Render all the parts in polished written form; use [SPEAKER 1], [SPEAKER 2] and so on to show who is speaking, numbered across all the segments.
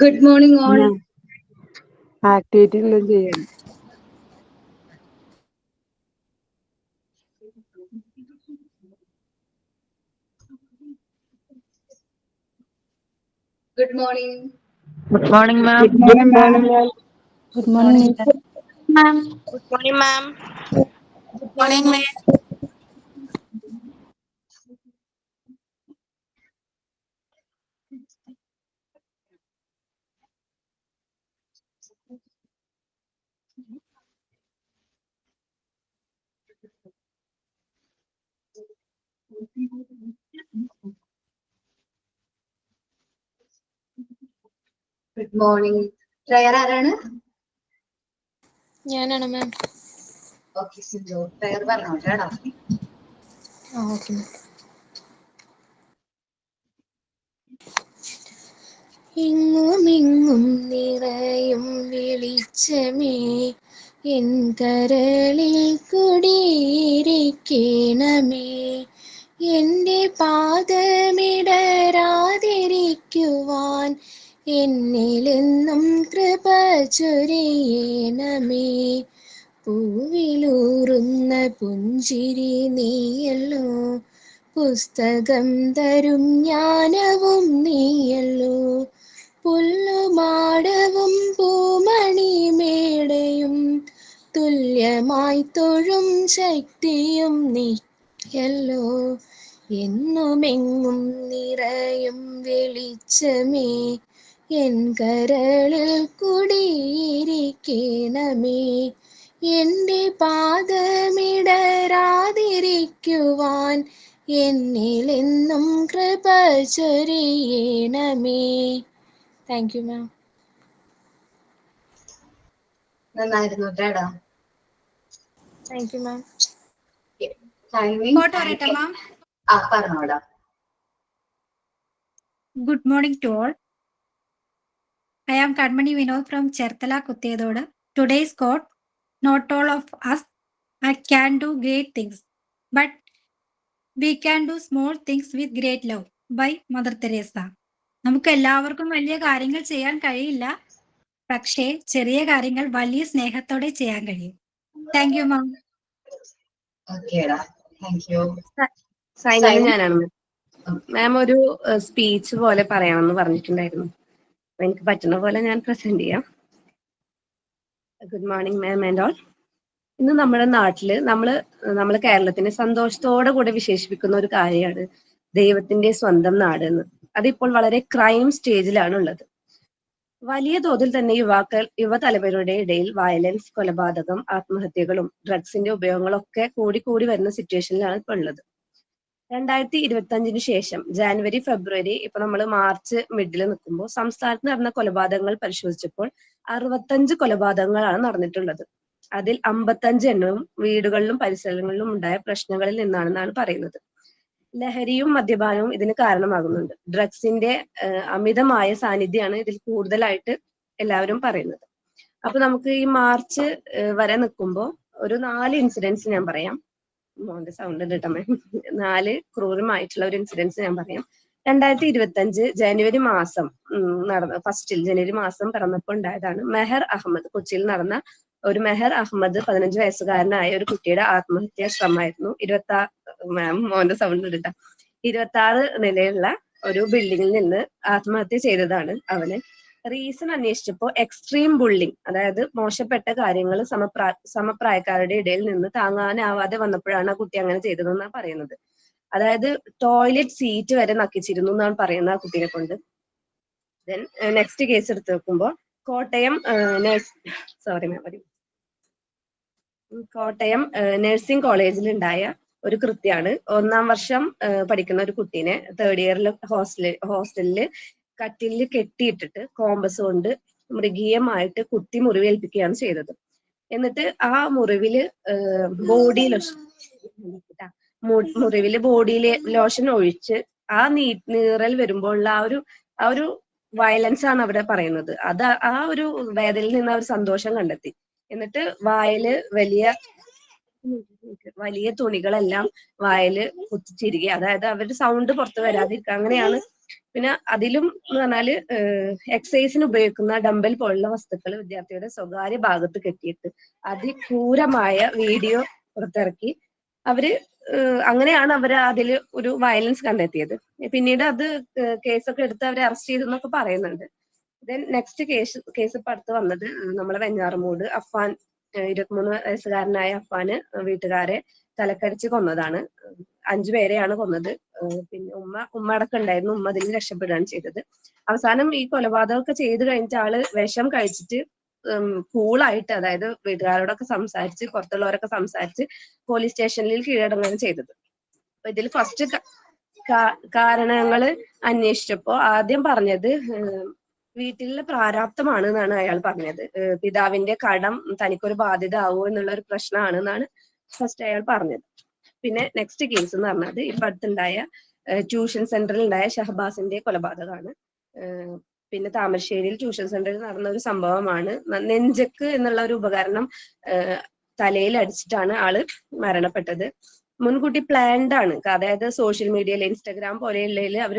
[SPEAKER 1] Good morning, all.
[SPEAKER 2] Activity എല്ലാം ചെയ്യാം.
[SPEAKER 1] Good morning.
[SPEAKER 3] Good morning, ma'am.
[SPEAKER 2] Good morning, ma'am.
[SPEAKER 4] Good morning,
[SPEAKER 3] Ma'am.
[SPEAKER 5] Good morning, ma'am.
[SPEAKER 3] Good morning, ma'am.
[SPEAKER 1] Good morning. Prayer ആരാണ്?
[SPEAKER 5] ഞാനാണ് ma'am.
[SPEAKER 1] Okay Sindhu, prayer പറഞ്ഞോട്ടെടാ.
[SPEAKER 5] Okay. ഇങ്ങുമിങ്ങും നിറയും വെളിച്ചമേ, N കരളിൽ കുടിയിരിക്കണമേ. എൻ്റെ പാദമിടരാതിരിക്കുവാൻ എന്നിലെന്നും കൃപ ചൊരിയണമേ. പൂവിലൂറുന്ന പുഞ്ചിരി നീയല്ലോ, പുസ്തകം തരും ജ്ഞാനവും നീയല്ലോ. പുല്ലുമാടവും പൂമണിമേടയും തുല്യമായി തൊഴും ശക്തിയും നീയല്ലോ. എന്നുമെങ്ങും നിറയും വെളിച്ചമേ, എൻ കരളിൽ കുടിയിരിക്കണമേ. എൻ്റെ പാദമിടരാതിരിക്കുവാൻ എന്നിലെന്നും കൃപ ചൊരിയണമേ. Thank you ma'am.
[SPEAKER 1] നന്നായിരുന്നു കേടാ.
[SPEAKER 5] Thank you ma'am.
[SPEAKER 1] പറഞ്ഞോടാ.
[SPEAKER 4] Good morning to all. I am Kadmani Vinod from Cherthala, Kuttiyathodu. Today's quote: not all of us can do great things, but we can do small things with great love, by Mother Teresa. നമുക്ക് എല്ലാവർക്കും വലിയ കാര്യങ്ങൾ ചെയ്യാൻ കഴിയില്ല, പക്ഷേ ചെറിയ കാര്യങ്ങൾ വലിയ സ്നേഹത്തോടെ ചെയ്യാൻ കഴിയും. താങ്ക് യു മാം.
[SPEAKER 1] ഓക്കേടാ, താങ്ക് യു.
[SPEAKER 5] സൈന ഞാനാണ് മാം. ഒരു സ്പീച്ച് പോലെ പറയാമെന്ന് പറഞ്ഞിട്ടുണ്ടായിരുന്നു. എനിക്ക് പറ്റുന്ന പോലെ ഞാൻ പ്രസന്റ് ചെയ്യാം. Good morning ma'am and all. ഇന്ന് നമ്മുടെ നാട്ടില് നമ്മള് കേരളത്തിനെ സന്തോഷത്തോടെ കൂടെ വിശേഷിപ്പിക്കുന്ന ഒരു കാര്യമാണ് ദൈവത്തിന്റെ സ്വന്തം നാട് എന്ന്. അതിപ്പോൾ വളരെ ക്രൈം സ്റ്റേജിലാണ് ഉള്ളത്. വലിയ തോതിൽ തന്നെ യുവതലമുറയുടെ ഇടയിൽ വയലൻസ്, കൊലപാതകം, ആത്മഹത്യകളും ഡ്രഗ്സിന്റെ ഉപയോഗങ്ങളൊക്കെ കൂടി വരുന്ന സിറ്റുവേഷനിലാണ് ഇപ്പോൾ ഉള്ളത്. 2025 ശേഷം ജാനുവരി, ഫെബ്രുവരി, ഇപ്പൊ നമ്മൾ മാർച്ച് മിഡിൽ നിൽക്കുമ്പോൾ സംസ്ഥാനത്ത് നടന്ന കൊലപാതകങ്ങൾ പരിശോധിച്ചപ്പോൾ 65 കൊലപാതകങ്ങളാണ് നടന്നിട്ടുള്ളത്. അതിൽ 55 എണ്ണവും വീടുകളിലും പരിസരങ്ങളിലും ഉണ്ടായ പ്രശ്നങ്ങളിൽ നിന്നാണെന്നാണ് പറയുന്നത്. ലഹരിയും മദ്യപാനവും ഇതിന് കാരണമാകുന്നുണ്ട്. ഡ്രഗ്സിന്റെ അമിതമായ സാന്നിധ്യമാണ് ഇതിൽ കൂടുതലായിട്ട് എല്ലാവരും പറയുന്നത്. അപ്പൊ നമുക്ക് ഈ മാർച്ച് വരെ നിൽക്കുമ്പോൾ ഒരു 4 ഇൻസിഡൻസ് ഞാൻ പറയാം. മോന്റെ സൗണ്ട് കിട്ടമേ. 4 ക്രൂരമായിട്ടുള്ള ഒരു ഇൻസിഡൻസ് ഞാൻ പറയാം. 2025 ജനുവരി മാസം ജനുവരി മാസം പിറന്നപ്പോൾ ഉണ്ടായതാണ് മെഹർ അഹമ്മദ്. കൊച്ചിയിൽ നടന്ന ഒരു മെഹർ അഹമ്മദ് 15 വയസ്സുകാരനായ ഒരു കുട്ടിയുടെ ആത്മഹത്യാ ശ്രമമായിരുന്നു. മോന്റെ സൗണ്ട് ഇട്ടാ 26 നിലയുള്ള ഒരു ബിൽഡിങ്ങിൽ നിന്ന് ആത്മഹത്യ ചെയ്തതാണ് അവന്. റീസൺ അന്വേഷിച്ചപ്പോൾ എക്സ്ട്രീം ബുള്ളിങ്, അതായത് മോശപ്പെട്ട കാര്യങ്ങൾ സമപ്രായക്കാരുടെ ഇടയിൽ നിന്ന് താങ്ങാനാവാതെ വന്നപ്പോഴാണ് ആ കുട്ടി അങ്ങനെ ചെയ്തതെന്നാണ് പറയുന്നത്. അതായത് ടോയ്ലറ്റ് സീറ്റ് വരെ നക്കിച്ചിരുന്നു എന്നാണ് പറയുന്നത് ആ കുട്ടിയെ കൊണ്ട്. ദെൻ നെക്സ്റ്റ് കേസ് എടുത്ത് വെക്കുമ്പോൾ കോട്ടയം നഴ്സിംഗ് കോളേജിൽ ഉണ്ടായ ഒരു കൃത്യമാണ്. 1ാം വർഷം പഠിക്കുന്ന ഒരു കുട്ടീനെ 3rd ഇയറിൽ ഹോസ്റ്റലില് കട്ടിലിൽ കെട്ടിയിട്ടിട്ട് കോമ്പസ് കൊണ്ട് മൃഗീയമായിട്ട് കുത്തി മുറിവേൽപ്പിക്കുകയാണ് ചെയ്തത്. എന്നിട്ട് ആ മുറിവില് ബോഡിയിലെ ലോഷൻ ഒഴിച്ച് ആ നീറൽ വരുമ്പോഴുള്ള ആ ഒരു വയലൻസ് ആണ് അവിടെ പറയുന്നത്. അത് ആ ഒരു വേദനയിൽ നിന്ന് അവർ സന്തോഷം കണ്ടെത്തി. എന്നിട്ട് വായില് വലിയ തുണികളെല്ലാം വായില് കുത്തിച്ചിരിക്കുക, അതായത് അവരുടെ സൗണ്ട് പുറത്ത് വരാതിരിക്കുക, അങ്ങനെയാണ് പിന്നെ അതിലും എന്ന് പറഞ്ഞാല് എക്സസൈസിന് ഉപയോഗിക്കുന്ന ഡംബൽ പോലുള്ള വസ്തുക്കൾ വിദ്യാർത്ഥിയുടെ സ്വകാര്യ ഭാഗത്ത് കെട്ടിയിട്ട് അതിക്രൂരമായ വീഡിയോ പുറത്തിറക്കി. അവര് അങ്ങനെയാണ് അവര് അതിൽ ഒരു വയലൻസ് കണ്ടെത്തിയത്. പിന്നീട് അത് കേസൊക്കെ എടുത്ത് അവരെ അറസ്റ്റ് ചെയ്തു എന്നൊക്കെ പറയുന്നുണ്ട്. ദെൻ നെക്സ്റ്റ് കേസ് ഇപ്പൊ അടുത്ത് വന്നത് നമ്മളെ വെഞ്ഞാറമൂട് അഫാൻ, 23 വയസ്സുകാരനായ അഫാന് വീട്ടുകാരെ തലക്കടിച്ച് കൊന്നതാണ്. 5 പേരെയാണ് കൊന്നത്. പിന്നെ ഉമ്മ അടക്കം ഉണ്ടായിരുന്നു. ഉമ്മ അതിൽ രക്ഷപ്പെടുകയാണ് ചെയ്തത്. അവസാനം ഈ കൊലപാതകമൊക്കെ ചെയ്ത് കഴിഞ്ഞിട്ട് ആള് വിഷം കഴിച്ചിട്ട് കൂളായിട്ട്, അതായത് വീട്ടുകാരോടൊക്കെ സംസാരിച്ച് പുറത്തുള്ളവരൊക്കെ സംസാരിച്ച് പോലീസ് സ്റ്റേഷനിൽ കീഴടങ്ങുകയാണ് ചെയ്തത്. അപ്പൊ ഇതിൽ ഫസ്റ്റ് കാരണങ്ങള് അന്വേഷിച്ചപ്പോ ആദ്യം പറഞ്ഞത് വീട്ടിലെ പ്രാരാബ്ധമാണ് എന്നാണ് അയാൾ പറഞ്ഞത്. പിതാവിന്റെ കടം തനിക്കൊരു ബാധ്യത ആവോ എന്നുള്ള ഒരു പ്രശ്നമാണ് എന്നാണ് ഫസ്റ്റ് അയാൾ പറഞ്ഞത്. പിന്നെ നെക്സ്റ്റ് കേസ് എന്ന് പറഞ്ഞത് ഇപ്പൊ അടുത്തുണ്ടായ ട്യൂഷൻ സെന്ററിൽ ഉണ്ടായ ഷഹബാസിന്റെ കൊലപാതകമാണ്. പിന്നെ താമരശ്ശേരിയിൽ ട്യൂഷൻ സെന്ററിൽ നടന്ന ഒരു സംഭവമാണ്. നെഞ്ചക്ക് എന്നുള്ള ഒരു ഉപകരണം തലയിൽ അടിച്ചിട്ടാണ് ആള് മരണപ്പെട്ടത്. മുൻകൂട്ടി പ്ലാൻഡ് ആണ്. അതായത് സോഷ്യൽ മീഡിയയിൽ ഇൻസ്റ്റാഗ്രാം പോലെയുള്ളതിൽ അവർ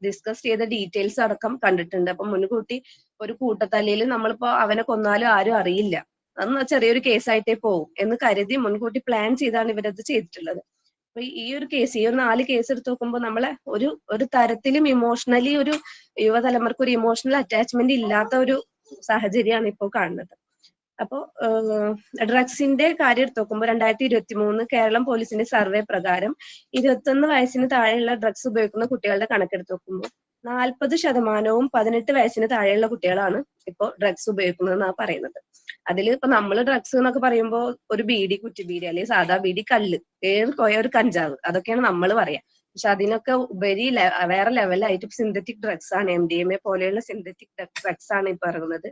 [SPEAKER 5] ഡിസ്കസ് ചെയ്ത ഡീറ്റെയിൽസ് അടക്കം കണ്ടിട്ടുണ്ട്. അപ്പൊ മുൻകൂട്ടി ഒരു കൂട്ടത്തല്ലിയിൽ നമ്മളിപ്പോ അവനെ കൊന്നാലും ആരും അറിയില്ല, അന്ന് ചെറിയൊരു കേസായിട്ടേ പോകും എന്ന് കരുതി മുൻകൂട്ടി പ്ലാൻ ചെയ്താണ് ഇവരത് ചെയ്തിട്ടുള്ളത്. അപ്പൊ ഈ ഒരു കേസ്, ഈ ഒരു 4 കേസ് എടുത്ത് നോക്കുമ്പോൾ നമ്മളെ ഒരു തരത്തിലും ഇമോഷണലി ഒരു യുവതലമുറക്ക് ഒരു ഇമോഷണൽ അറ്റാച്ച്മെന്റ് ഇല്ലാത്ത ഒരു സാഹചര്യമാണ് ഇപ്പോൾ കാണുന്നത്. അപ്പോ ഡ്രഗ്സിന്റെ കാര്യം എടുത്ത് നോക്കുമ്പോൾ 2023 കേരളം പോലീസിന്റെ സർവേ പ്രകാരം 21 വയസ്സിന് താഴെയുള്ള ഡ്രഗ്സ് ഉപയോഗിക്കുന്ന കുട്ടികളുടെ കണക്കെടുത്ത് നോക്കുമ്പോൾ 40% 18 വയസ്സിന് താഴെയുള്ള കുട്ടികളാണ് ഇപ്പോൾ ഡ്രഗ്സ് ഉപയോഗിക്കുന്നതെന്നാണ് പറയുന്നത്. അതിൽ ഇപ്പൊ നമ്മൾ ഡ്രഗ്സ് എന്നൊക്കെ പറയുമ്പോൾ ഒരു ബീഡി, കുറ്റിബീഡി അല്ലെങ്കിൽ സാധാ ബീഡി, കല്ല്, ഏറിപ്പോയ ഒരു കഞ്ചാവ്, അതൊക്കെയാണ് നമ്മൾ പറയാ. പക്ഷെ അതിനൊക്കെ ഉപരി വേറെ ലെവലായിട്ട് സിന്തറ്റിക് ഡ്രഗ്സ് ആണ്, MDMA പോലെയുള്ള സിന്തറ്റിക് ഡ്രഗ്സ് ആണ് ഇപ്പൊ ഇറങ്ങുന്നത്.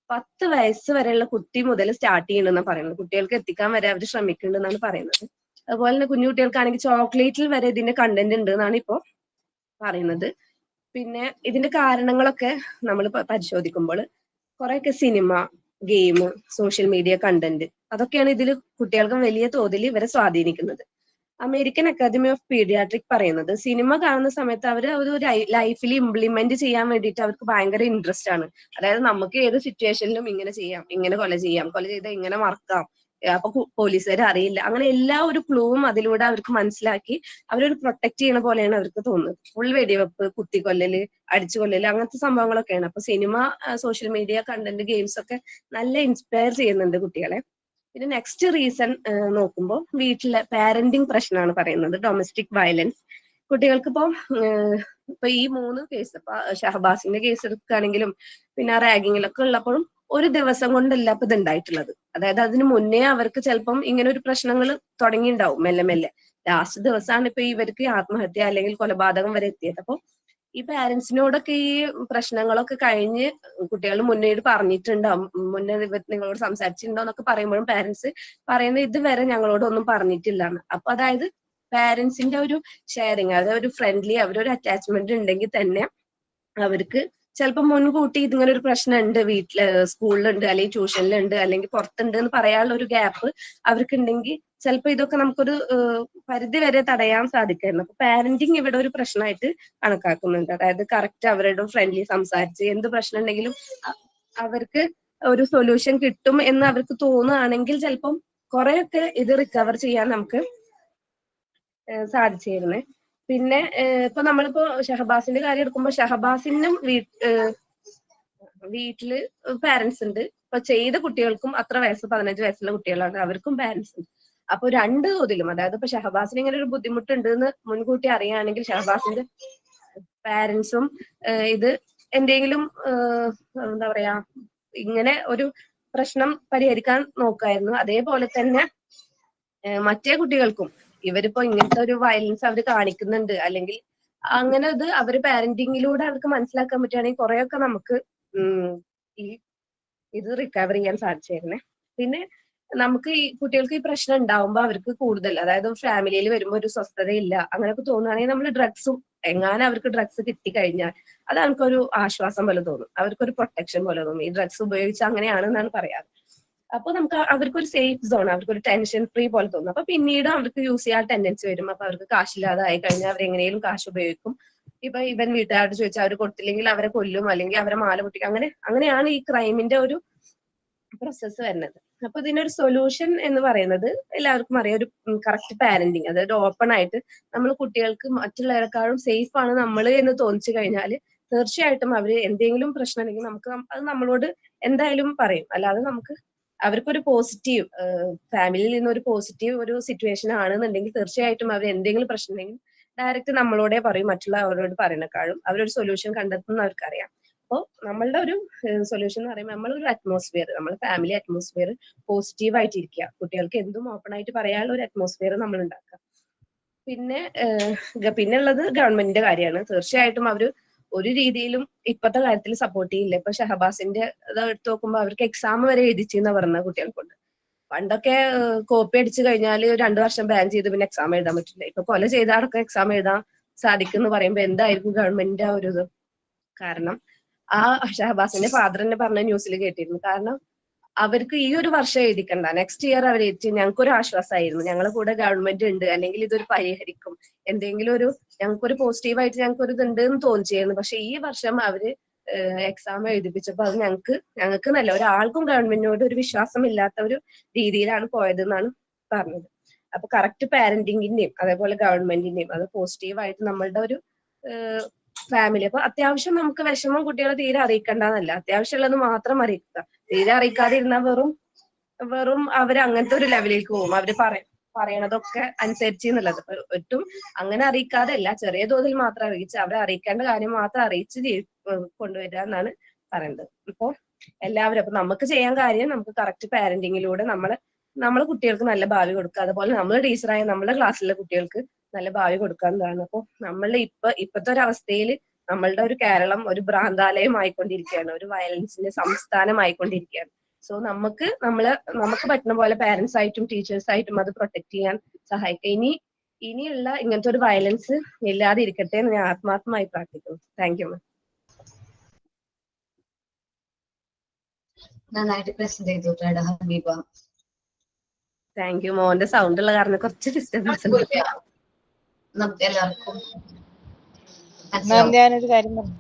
[SPEAKER 5] 10 വയസ്സ് വരെയുള്ള കുട്ടി മുതൽ സ്റ്റാർട്ട് ചെയ്യണമെന്നാണ് പറയുന്നത്. കുട്ടികൾക്ക് എത്തിക്കാൻ വരെ അവർ ശ്രമിക്കുന്നുണ്ടെന്നാണ് പറയുന്നത്. അതുപോലെ തന്നെ കുഞ്ഞു കുട്ടികൾക്കാണെങ്കിൽ ചോക്ലേറ്റിൽ വരെ ഇതിന്റെ കണ്ടന്റ് ഉണ്ട് എന്നാണ് ഇപ്പോ പറയുന്നത്. പിന്നെ ഇതിന്റെ കാരണങ്ങളൊക്കെ നമ്മൾ പരിശോധിക്കുമ്പോൾ കുറെയൊക്കെ cinema, game, social media content, അതൊക്കെയാണ് ഇതിൽ കുട്ടികൾക്ക് വലിയ തോതിൽ ഇവരെ സ്വാധീനിക്കുന്നത്. അമേരിക്കൻ അക്കാദമി ഓഫ് പീഡിയാട്രിക് പറയുന്നത് സിനിമ കാണുന്ന സമയത്ത് അവർ ഒരു ലൈഫിൽ ഇംപ്ലിമെന്റ് ചെയ്യാൻ വേണ്ടിയിട്ട് അവർക്ക് ഭയങ്കര ഇൻട്രസ്റ്റ് ആണ്. അതായത് നമുക്ക് ഏത് സിറ്റുവേഷനിലും ഇങ്ങനെ ചെയ്യാം, ഇങ്ങനെ കൊല ചെയ്താൽ ഇങ്ങനെ മറക്കാം, അപ്പൊ പോലീസുകാർ അറിയില്ല, അങ്ങനെ എല്ലാ ഒരു ക്ലൂവും അതിലൂടെ അവർക്ക് മനസ്സിലാക്കി അവരൊരു പ്രൊട്ടക്ട് ചെയ്യണ പോലെയാണ് അവർക്ക് തോന്നുന്നത്. ഫുൾ വെടിവെപ്പ്, കുത്തിക്കൊല്ലല്, അടിച്ചുകൊല്ലല്, അങ്ങനത്തെ സംഭവങ്ങളൊക്കെയാണ്. അപ്പൊ cinema, social media content, games ഒക്കെ നല്ല ഇൻസ്പയർ ചെയ്യുന്നുണ്ട് കുട്ടികളെ. പിന്നെ നെക്സ്റ്റ് റീസൺ നോക്കുമ്പോൾ വീട്ടിലെ പാരന്റിങ് പ്രശ്നമാണ് പറയുന്നത്, ഡൊമസ്റ്റിക് വയലൻസ്. കുട്ടികൾക്ക് ഇപ്പൊ ഈ 3 കേസ്, ഇപ്പൊ ഷഹബാസിന്റെ കേസ് എടുക്കുകയാണെങ്കിലും പിന്നെ റാഗിങ്ങിലൊക്കെ ഉള്ളപ്പോഴും ഒരു ദിവസം കൊണ്ടല്ല ഇപ്പൊ ഇത് ഉണ്ടായിട്ടുള്ളത്. അതായത് അതിന് മുന്നേ അവർക്ക് ചിലപ്പം ഇങ്ങനെ ഒരു പ്രശ്നങ്ങൾ തുടങ്ങിയിട്ടുണ്ടാവും മെല്ലെ മെല്ലെ. ലാസ്റ്റ് ദിവസമാണ് ഇപ്പൊ ഇവർക്ക് ആത്മഹത്യ അല്ലെങ്കിൽ കൊലപാതകം വരെ എത്തിയത്. അപ്പൊ ഈ പാരന്റ്സിനോടൊക്കെ ഈ പ്രശ്നങ്ങളൊക്കെ കഴിഞ്ഞ് കുട്ടികൾ മുന്നേട് പറഞ്ഞിട്ടുണ്ടാവും, മുന്നേ നിങ്ങളോട് സംസാരിച്ചിട്ടുണ്ടോ എന്നൊക്കെ പറയുമ്പോഴും പാരന്റ്സ് പറയുന്നത് ഇതുവരെ ഞങ്ങളോട് ഒന്നും പറഞ്ഞിട്ടില്ലാണ്. അപ്പൊ അതായത് പാരന്റ്സിന്റെ ഒരു ഷെയറിങ്, അതായത് ഒരു ഫ്രണ്ട്ലി, അവരൊരു അറ്റാച്ച്മെന്റ് ഉണ്ടെങ്കിൽ തന്നെ അവർക്ക് ചിലപ്പോൾ മുൻകൂട്ടി ഇതിങ്ങനെ ഒരു പ്രശ്നം ഉണ്ട്, വീട്ടില്, സ്കൂളിലുണ്ട്, അല്ലെങ്കിൽ ട്യൂഷനിലുണ്ട്, അല്ലെങ്കിൽ പുറത്തുണ്ട് എന്ന് പറയാനുള്ള ഒരു ഗ്യാപ്പ് അവർക്ക് ഉണ്ടെങ്കിൽ ചിലപ്പോൾ ഇതൊക്കെ നമുക്കൊരു പരിധി വരെ തടയാൻ സാധിക്കായിരുന്നു. അപ്പൊ പാരന്റിങ് ഇവിടെ ഒരു പ്രശ്നമായിട്ട് കണക്കാക്കുന്നുണ്ട്. അതായത് കറക്റ്റ് അവരുടെ ഫ്രണ്ട്ലി സംസാരിച്ച് എന്ത് പ്രശ്നം ഉണ്ടെങ്കിലും അവർക്ക് ഒരു സൊല്യൂഷൻ കിട്ടും എന്ന് അവർക്ക് തോന്നുകയാണെങ്കിൽ ചിലപ്പം കുറെയൊക്കെ ഇത് റിക്കവർ ചെയ്യാൻ നമുക്ക് സാധിച്ചിരുന്നേ. പിന്നെ ഇപ്പൊ നമ്മളിപ്പോ ഷഹബാസിന്റെ കാര്യം എടുക്കുമ്പോൾ ഷഹബാസിനും വീട്ടില് പാരന്റ്സ് ഉണ്ട്. ഇപ്പൊ ചെയ്ത കുട്ടികൾക്കും അത്ര വയസ്സ്, 15 വയസ്സുള്ള കുട്ടികളാണ്, അവർക്കും പാരന്റ്സ് ഉണ്ട്. അപ്പൊ 2 തോതിലും, അതായത് ഇപ്പൊ ഷഹബാസിന് ഇങ്ങനെ ഒരു ബുദ്ധിമുട്ടുണ്ട് എന്ന് മുൻകൂട്ടി അറിയുകയാണെങ്കിൽ ഷഹബാസിന്റെ പാരന്റ്സും ഇത് എന്തെങ്കിലും എന്താ പറയാ ഇങ്ങനെ ഒരു പ്രശ്നം പരിഹരിക്കാൻ നോക്കായിരുന്നു. അതേപോലെ തന്നെ മറ്റേ കുട്ടികൾക്കും ഇവരിപ്പോ ഇങ്ങനത്തെ ഒരു വയലൻസ് അവർ കാണിക്കുന്നുണ്ട് അല്ലെങ്കിൽ അങ്ങനെ ഇത് അവര് പാരന്റിങ്ങിലൂടെ അവർക്ക് മനസ്സിലാക്കാൻ പറ്റുകയാണെങ്കിൽ കുറെയൊക്കെ നമുക്ക് ഈ ഇത് റിക്കവർ ചെയ്യാൻ സാധിച്ചിരുന്നേ. പിന്നെ നമുക്ക് ഈ കുട്ടികൾക്ക് ഈ പ്രശ്നം ഉണ്ടാവുമ്പോൾ അവർക്ക് കൂടുതൽ, അതായത് ഫാമിലിയിൽ വരുമ്പോൾ ഒരു സ്വസ്ഥതയില്ല അങ്ങനെയൊക്കെ തോന്നുകയാണെങ്കിൽ നമ്മൾ ഡ്രഗ്സും, എങ്ങാനും അവർക്ക് ഡ്രഗ്സ് കിട്ടിക്കഴിഞ്ഞാൽ അത് അവർക്കൊരു ആശ്വാസം പോലെ തോന്നും, അവർക്കൊരു പ്രൊട്ടക്ഷൻ പോലെ തോന്നും. ഈ ഡ്രഗ്സ് ഉപയോഗിച്ച് അങ്ങനെയാണെന്നാണ് പറയാറ്. അപ്പൊ നമുക്ക് അവർക്കൊരു സേഫ് സോൺ, അവർക്കൊരു ടെൻഷൻ ഫ്രീ പോലെ തോന്നും. അപ്പൊ പിന്നീട് അവർക്ക് യൂസ് ചെയ്യാൻ ടെൻഡൻസി വരും. അപ്പൊ അവർക്ക് കാശില്ലാതെ ആയി കഴിഞ്ഞാൽ അവർ എങ്ങനെയും കാശ് ഉപയോഗിക്കും. ഇപ്പൊ ഇവൻ വീട്ടുകാരോട് ചോദിച്ചാൽ അവർ കൊടുത്തില്ലെങ്കിൽ അവരെ കൊല്ലും, അല്ലെങ്കിൽ അവരെ മാല പൊട്ടിക്കും. അങ്ങനെയാണ് ഈ ക്രൈമിന്റെ ഒരു പ്രോസസ്സ് വരുന്നത്. അപ്പൊ ഇതിനൊരു സൊല്യൂഷൻ എന്ന് പറയുന്നത് എല്ലാവർക്കും അറിയാം, ഒരു കറക്റ്റ് പാരന്റിങ്, അതായത് ഓപ്പൺ ആയിട്ട് നമ്മൾ കുട്ടികൾക്ക് മറ്റുള്ളവരെക്കാളും സേഫ് ആണ് നമ്മൾ എന്ന് തോന്നിച്ചു കഴിഞ്ഞാൽ തീർച്ചയായിട്ടും അവര് എന്തെങ്കിലും പ്രശ്നം ഉണ്ടെങ്കിൽ അത് നമ്മളോട് എന്തായാലും പറയും. അല്ലാതെ അവർക്കൊരു പോസിറ്റീവ് ഫാമിലിയിൽ നിന്ന് ഒരു പോസിറ്റീവ് ഒരു സിറ്റുവേഷൻ ആണെന്നുണ്ടെങ്കിൽ തീർച്ചയായിട്ടും അവർ എന്തെങ്കിലും പ്രശ്നം ഉണ്ടെങ്കിൽ ഡയറക്റ്റ് നമ്മളോടെ പറയും, മറ്റുള്ളവരോട് പറയുന്നേക്കാളും അവരൊരു സൊല്യൂഷൻ കണ്ടെത്തുന്ന അവർക്കറിയാം. അപ്പോൾ നമ്മളുടെ ഒരു സൊല്യൂഷൻ എന്ന് പറയുമ്പോൾ നമ്മളൊരു അറ്റ്മോസ്ഫിയർ, നമ്മുടെ ഫാമിലി അറ്റ്മോസ്ഫിയർ പോസിറ്റീവ് ആയിട്ടിരിക്കുക, കുട്ടികൾക്ക് എന്തും ഓപ്പൺ ആയിട്ട് പറയാനുള്ള ഒരു അറ്റ്മോസ്ഫിയർ നമ്മൾ ഉണ്ടാക്കുക. പിന്നെ ഉള്ളത് ഗവൺമെന്റിന്റെ കാര്യമാണ്. തീർച്ചയായിട്ടും അവര് ഒരു രീതിയിലും ഇപ്പോഴത്തെ കാര്യത്തിൽ സപ്പോർട്ട് ചെയ്യില്ല. ഇപ്പൊ ഷഹബാസിന്റെ ഇത് എടുത്ത് നോക്കുമ്പോൾ അവർക്ക് എക്സാം വരെ എഴുതിച്ചെന്ന് പറഞ്ഞ കുട്ടികൾക്കുണ്ട്. പണ്ടൊക്കെ കോപ്പി അടിച്ചു കഴിഞ്ഞാൽ 2 വർഷം ബാൻ ചെയ്ത് പിന്നെ എക്സാം എഴുതാൻ പറ്റില്ല. ഇപ്പൊ കൊല ചെയ്താടൊക്കെ എക്സാം എഴുതാൻ സാധിക്കും എന്ന് പറയുമ്പോൾ എന്തായിരിക്കും ഗവൺമെന്റിന്റെ ആ ഒരു ഇത്. കാരണം ആ ഷഹബാസിന്റെ ഫാദർ തന്നെ പറഞ്ഞ ന്യൂസിൽ കേട്ടിരുന്നു. കാരണം അവർക്ക് ഈ ഒരു വർഷം എഴുതിക്കണ്ട, നെക്സ്റ്റ് ഇയർ അവർ എഴുതി ഞങ്ങൾക്കൊരു ആശ്വാസമായിരുന്നു, ഞങ്ങളെ കൂടെ ഗവൺമെന്റ് ഉണ്ട്, അല്ലെങ്കിൽ ഇതൊരു പരിഹരിക്കും, എന്തെങ്കിലും ഒരു ഞങ്ങൾക്കൊരു പോസിറ്റീവായിട്ട് ഞങ്ങൾക്കൊരു ഇതുണ്ട് എന്ന് തോന്നിച്ചായിരുന്നു. പക്ഷെ ഈ വർഷം അവര് എക്സാം എഴുതിപ്പിച്ചപ്പോൾ അത് ഞങ്ങൾക്ക് നല്ല ഒരാൾക്കും ഗവൺമെന്റിനോട് ഒരു വിശ്വാസം ഇല്ലാത്ത ഒരു രീതിയിലാണ് പോയതെന്നാണ് പറഞ്ഞത്. അപ്പൊ കറക്റ്റ് പാരന്റിങ്ങിന്റെയും അതേപോലെ ഗവൺമെന്റിന്റെയും അത് പോസിറ്റീവായിട്ട് നമ്മളുടെ ഒരു ഫാമിലി. അപ്പൊ അത്യാവശ്യം നമുക്ക് വിഷമം കുട്ടികളെ തീരെ അറിയിക്കണ്ടെന്നല്ല, അത്യാവശ്യമുള്ളത് മാത്രം അറിയിക്കുക. തീരെ അറിയിക്കാതെ ഇരുന്നാൽ വെറും അവർ അങ്ങനത്തെ ഒരു ലെവലിലേക്ക് പോകും. അവര് പറയണതൊക്കെ അനുസരിച്ച് എന്നുള്ളത്. ഒട്ടും അങ്ങനെ അറിയിക്കാതെ അല്ല, ചെറിയ തോതിൽ മാത്രം അറിയിച്ച് അവരെ അറിയിക്കേണ്ട കാര്യം മാത്രം അറിയിച്ച് കൊണ്ടുവരിക എന്നാണ് പറയുന്നത്. ഇപ്പൊ എല്ലാവരും അപ്പൊ നമുക്ക് ചെയ്യാൻ കാര്യം നമുക്ക് കറക്റ്റ് പാരന്റിങ്ങിലൂടെ നമ്മളെ കുട്ടികൾക്ക് നല്ല ഭാവി കൊടുക്കുക, അതുപോലെ നമ്മൾ ടീച്ചറായ നമ്മുടെ ക്ലാസ്സിലെ കുട്ടികൾക്ക് നല്ല ഭാവി കൊടുക്കാവുന്നതാണ്. അപ്പൊ നമ്മളുടെ ഇപ്പോഴത്തെ ഒരു അവസ്ഥയിൽ നമ്മളുടെ ഒരു കേരളം ഒരു ഭ്രാന്താലയം ആയിക്കൊണ്ടിരിക്കുകയാണ്, ഒരു വയലൻസിന്റെ സംസ്ഥാനമായിക്കൊണ്ടിരിക്കുകയാണ്. സോ നമുക്ക് പറ്റുന്ന പോലെ പാരന്റ്സ് ആയിട്ടും ടീച്ചേഴ്സ് ആയിട്ടും അത് പ്രൊട്ടക്ട് ചെയ്യാൻ സഹായിക്കുക. ഇനിയുള്ള ഇങ്ങനത്തെ ഒരു വയലൻസ് ഇല്ലാതെ ഇരിക്കട്ടെ എന്ന് ഞാൻ ആത്മാർത്ഥമായി പ്രാർത്ഥിക്കുന്നു. Thank you.
[SPEAKER 1] നന്നായിട്ട് പ്രസന്റ് ചെയ്തു ഹബീബ.
[SPEAKER 5] Thank you. മോന്റെ സൗണ്ട് ഉള്ള കാരണം കുറച്ച് ഡിസ്റ്റർബൻസ് ഉണ്ട്.
[SPEAKER 1] നമുക്ക് എല്ലാവർക്കും
[SPEAKER 6] മാം ഞാനൊരു കാര്യം പറഞ്ഞു.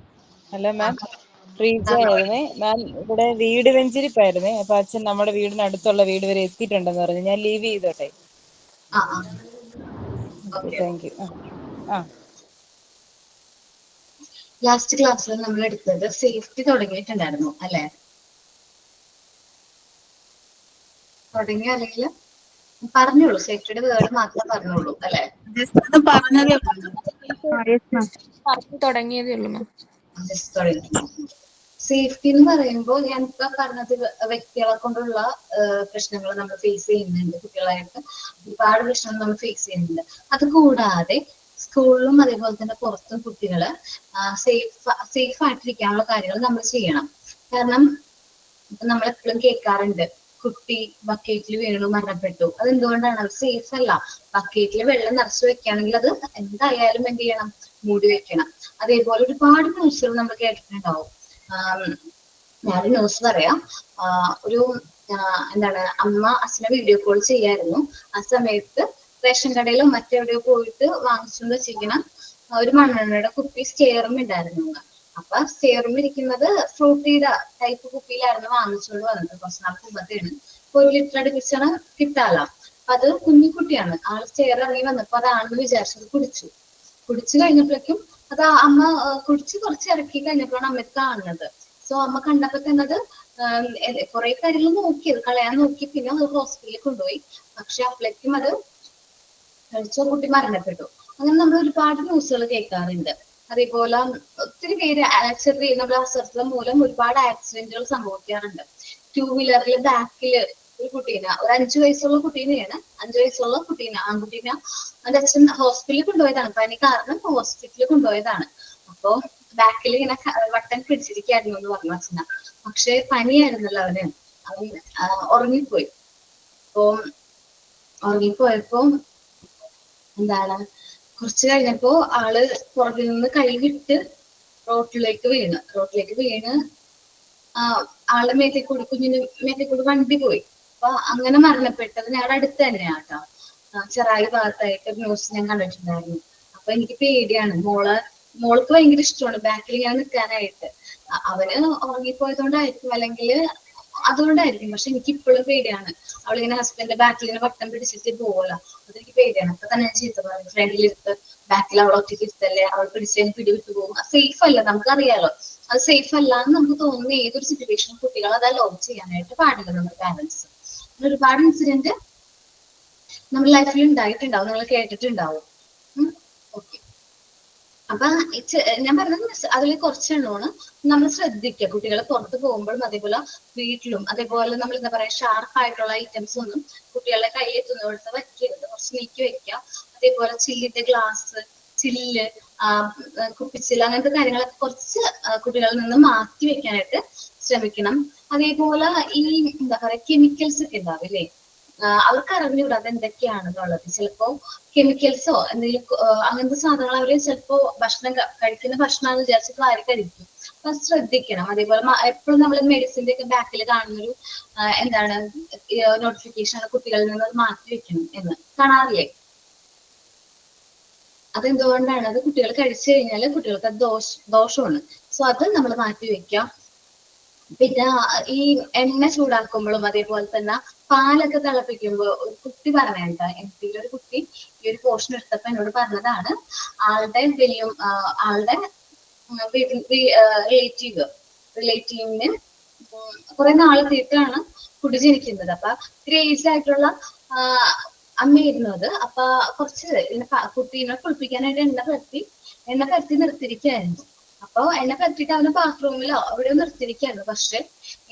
[SPEAKER 6] ഹലോ മാം, പ്രീജ ആയിരുന്നേ മാം. ഇവിടെ വീട് വെഞ്ചിരിപ്പായിരുന്നേ. അപ്പൊ അച്ഛൻ നമ്മുടെ വീടിനടുത്തുള്ള വീട് വരെ എത്തിയിട്ടുണ്ടെന്ന് പറഞ്ഞു. ഞാൻ ലീവ് ചെയ്തോട്ടെ? Thank you.
[SPEAKER 1] ലാസ്റ്റ് ക്ലാസ്സിൽ നമ്മൾ എടുത്തത് സേഫ്റ്റി തുടങ്ങിയിട്ടുണ്ടായിരുന്നു അല്ലെ? തുടങ്ങി അല്ലെങ്കിൽ പറഞ്ഞോളൂ, സേഫ്റ്റിയുടെ വേർഡ് മാത്രമേ പറഞ്ഞോളൂ അല്ലെ?
[SPEAKER 3] തുടങ്ങിയതേ ഉള്ളൂ മാം.
[SPEAKER 1] സേഫ്റ്റി എന്ന് പറയുമ്പോൾ ഞാൻ ഇപ്പൊ പറഞ്ഞത് വ്യക്തികളെ കൊണ്ടുള്ള പ്രശ്നങ്ങൾ നമ്മൾ ഫേസ് ചെയ്യുന്നുണ്ട്. കുട്ടികളായിട്ട് ഒരുപാട് പ്രശ്നങ്ങൾ നമ്മൾ ഫേസ് ചെയ്യുന്നുണ്ട്. അത് കൂടാതെ സ്കൂളിലും അതേപോലെ തന്നെ പുറത്തും കുട്ടികള് സേഫ് ആയിട്ടിരിക്കാനുള്ള കാര്യങ്ങൾ നമ്മൾ ചെയ്യണം. കാരണം നമ്മൾ എപ്പോഴും കേൾക്കാറുണ്ട്, കുട്ടി ബക്കറ്റിൽ വീണു മരണപ്പെട്ടു. അതെന്തുകൊണ്ടാണ്? അത് സേഫ് അല്ല. ബക്കറ്റിൽ വെള്ളം നിറച്ചു വെക്കുകയാണെങ്കിൽ അത് എന്തായാലും എന്ത് ചെയ്യണം? മൂടി വെക്കണം. അതേപോലെ ഒരുപാട് ന്യൂസുകൾ നമ്മൾ കേട്ടിട്ടുണ്ടാവും. ഞാനൊരു ന്യൂസ് പറയാം. ഒരു എന്താണ്, അമ്മ അച്ഛനെ വീഡിയോ കോൾ ചെയ്യായിരുന്നു. ആ സമയത്ത് റേഷൻ കടയിലും മറ്റെവിടെയോ പോയിട്ട് വാങ്ങിച്ചുകൊണ്ട് വെച്ചിരിക്കണം ഒരു മണ്ണെണ്ണയുടെ കുപ്പി സ്റ്റെയറും ഉണ്ടായിരുന്നു. അപ്പൊ സ്റ്റെയറും ഇരിക്കുന്നത് ഫ്രൂട്ടിയുടെ ടൈപ്പ് കുപ്പിയിലായിരുന്നു വാങ്ങിച്ചുകൊണ്ട് വന്നത്. കുറച്ച് നാൾ മുമ്പത്തേണ്. 1 ലിറ്റർ അടുപ്പിച്ചാണ് കിട്ടാലോ. അപ്പൊ അത് കുഞ്ഞിക്കുട്ടിയാണ്. ആള് സ്റ്റെയർ ഇറങ്ങി വന്നപ്പോ അതാണെന്ന് വിചാരിച്ചത് കുടിച്ചു കഴിഞ്ഞപ്പോഴേക്കും അത് അമ്മ കുടിച്ച് കുറച്ച് ഇറക്കി കഴിഞ്ഞപ്പോഴാണ് അമ്മയ്ക്ക് കാണുന്നത്. സോ അമ്മ കണ്ടപ്പോ തന്നെ അത് കുറെ കാര്യങ്ങൾ നോക്കി, അത് കളയാൻ നോക്കി. പിന്നെ അത് ഹോസ്പിറ്റലിൽ കൊണ്ടുപോയി. പക്ഷെ അപ്പോഴേക്കും അത് കഴിച്ച കുട്ടി മരണപ്പെട്ടു. അങ്ങനെ നമ്മൾ ഒരുപാട് ന്യൂസുകൾ കേൾക്കാറുണ്ട്. അതേപോലെ ഒത്തിരി പേര് ചെറിയ നമ്മുടെ അശ്രദ്ധ മൂലം ഒരുപാട് ആക്സിഡന്റുകൾ സംഭവിക്കാറുണ്ട്. 2 വീലറിൽ ബാക്കില് ഒരു കുട്ടീനെ, ഒരു 5 വയസ്സുള്ള കുട്ടീനെയാണ്, 5 വയസ്സുള്ള കുട്ടീനെ, ആൺകുട്ടീനെ അതിന്റെ അച്ഛൻ ഹോസ്പിറ്റലിൽ കൊണ്ടുപോയതാണ്. പനി കാരണം ഹോസ്പിറ്റലിൽ കൊണ്ടുപോയതാണ്. അപ്പൊ ബാക്കിൽ ഇങ്ങനെ വട്ടൻ പിടിച്ചിരിക്കായിരുന്നു എന്ന് പറഞ്ഞു അച്ഛന. പക്ഷെ പനിയായിരുന്നല്ലോ അവൻ ഉറങ്ങിപ്പോയി. അപ്പൊ ഉറങ്ങിപ്പോയപ്പോ എന്താണ്, കുറച്ച് കഴിഞ്ഞപ്പോ ആള് പുറകിൽ നിന്ന് കൈ വിട്ട് റോട്ടിലേക്ക് വീണ് ആളുടെ മേത്തേക്കൂടി, കുഞ്ഞിന് മേത്തേക്കൂടി വണ്ടി പോയി. അപ്പൊ അങ്ങനെ മരണപ്പെട്ടത് ഞങ്ങളുടെ അടുത്ത് തന്നെയാണ് കേട്ടോ. ചെറായി ഭാഗത്തായിട്ട് ന്യൂസ് ഞാൻ കണ്ടിട്ടുണ്ടായിരുന്നു. അപ്പൊ എനിക്ക് പേടിയാണ്. മോളെ മോൾക്ക് ഭയങ്കര ഇഷ്ടമാണ് ബാക്കിൽ ഇങ്ങനെ നിൽക്കാനായിട്ട്. അവന് ഉറങ്ങിപ്പോയതുകൊണ്ടായിരിക്കും, അല്ലെങ്കിൽ അതുകൊണ്ടായിരിക്കും. പക്ഷെ എനിക്ക് ഇപ്പോഴും പേടിയാണ്. അവളിങ്ങനെ ഹസ്ബൻഡിന്റെ ബാക്കിൽ ഇങ്ങനെ വട്ടം പിടിച്ചിട്ട് പോവല്ലോ, അതെനിക്ക് പേടിയാണ്. അപ്പൊ തന്നെ ഞാൻ ചീത്ത പറയും, ഫ്രണ്ടിലിരുത്ത്, ബാക്കിൽ അവൾ ഒറ്റയ്ക്ക് ഇരുത്തല്ലേ, അവൾ പിടിച്ച് പിടിവിട്ട് പോകും, സേഫ് അല്ല. നമുക്കറിയാലോ അത് സേഫ് അല്ല എന്ന് നമുക്ക് തോന്നുന്ന ഏതൊരു സിറ്റുവേഷനും കുട്ടികൾ അത് അലോ ചെയ്യാനായിട്ട് പാടില്ല. നമ്മുടെ പാരന്റ്സ് ഒരുപാട് ഇൻസിഡന്റ് നമ്മുടെ ലൈഫിൽ ഉണ്ടായിട്ടുണ്ടാവും, നിങ്ങൾ കേട്ടിട്ടുണ്ടാവും. ഓക്കെ, അപ്പൊ ഞാൻ പറഞ്ഞത് അതിൽ കുറച്ചെണ്ണമാണ് നമ്മൾ ശ്രദ്ധിക്കുക. കുട്ടികൾ പുറത്ത് പോകുമ്പോഴും അതേപോലെ വീട്ടിലും അതേപോലെ നമ്മൾ എന്താ പറയാ ഷാർപ്പ് ആയിട്ടുള്ള ഐറ്റംസ് ഒന്നും കുട്ടികളുടെ കയ്യിൽ എത്തുന്നിടത്ത് വയ്ക്കരുത്, കുറച്ച് നീക്കി വെക്കുക. അതേപോലെ ചില്ലിന്റെ ഗ്ലാസ്, ചില്ല്, കുപ്പിച്ചില്ല്, അങ്ങനത്തെ കാര്യങ്ങളൊക്കെ കുറച്ച് കുട്ടികളിൽ നിന്ന് മാറ്റി വെക്കാനായിട്ട് ശ്രമിക്കണം. അതേപോലെ ഈ എന്താ പറയാ കെമിക്കൽസ് ഒക്കെ ഉണ്ടാവില്ലേ, അവർക്ക് അറിഞ്ഞുകൂടാ അത് എന്തൊക്കെയാണെന്നുള്ളത്. ചിലപ്പോ കെമിക്കൽസോ എന്തെങ്കിലും അങ്ങനത്തെ സാധനങ്ങൾ അവര് ചിലപ്പോ കഴിക്കുന്ന ഭക്ഷണമാണെന്ന് വിചാരിച്ചിട്ട് വാരി കഴിക്കും. അപ്പൊ ശ്രദ്ധിക്കണം. അതേപോലെ എപ്പോഴും നമ്മൾ മെഡിസിന്റെ ഒക്കെ ബാക്കിൽ കാണുന്നൊരു എന്താണ് നോട്ടിഫിക്കേഷൻ കുട്ടികളിൽ നിന്ന് അത് മാറ്റി വെക്കണം എന്ന് കാണാറില്ലേ? അതെന്തുകൊണ്ടാണ്? അത് കുട്ടികൾ കഴിച്ചു കഴിഞ്ഞാൽ കുട്ടികൾക്ക് അത് ദോഷമാണ്. സോ അത് നമ്മൾ മാറ്റി വെക്കാം. പിന്നെ ഈ എണ്ണ ചൂടാക്കുമ്പോഴും അതേപോലെ തന്നെ പാലൊക്കെ തിളപ്പിക്കുമ്പോ ഒരു കുട്ടി പറഞ്ഞേണ്ട, എന്തെങ്കിലും ഒരു കുട്ടി ഈ ഒരു പോർഷൻ എടുത്തപ്പോ എന്നോട് പറഞ്ഞതാണ്, ആളുടെ റിലേറ്റീവിന് കുറെ നാളെത്തിയിട്ടാണ് കുട്ടി ജനിക്കുന്നത്. അപ്പൊ ഗ്രേസ് ആയിട്ടുള്ള അമ്മയായിരുന്നു അത്. അപ്പൊ കുറച്ച് കുട്ടീനെ കുളിപ്പിക്കാനായിട്ട് എണ്ണ പരത്തി നിർത്തിയിരിക്കുകയായിരുന്നു. അപ്പൊ എന്നെ പറ്റിട്ട് അവന് ബാത്റൂമിലോ അവിടെ നിർത്തിയിരിക്കുകയായിരുന്നു. പക്ഷെ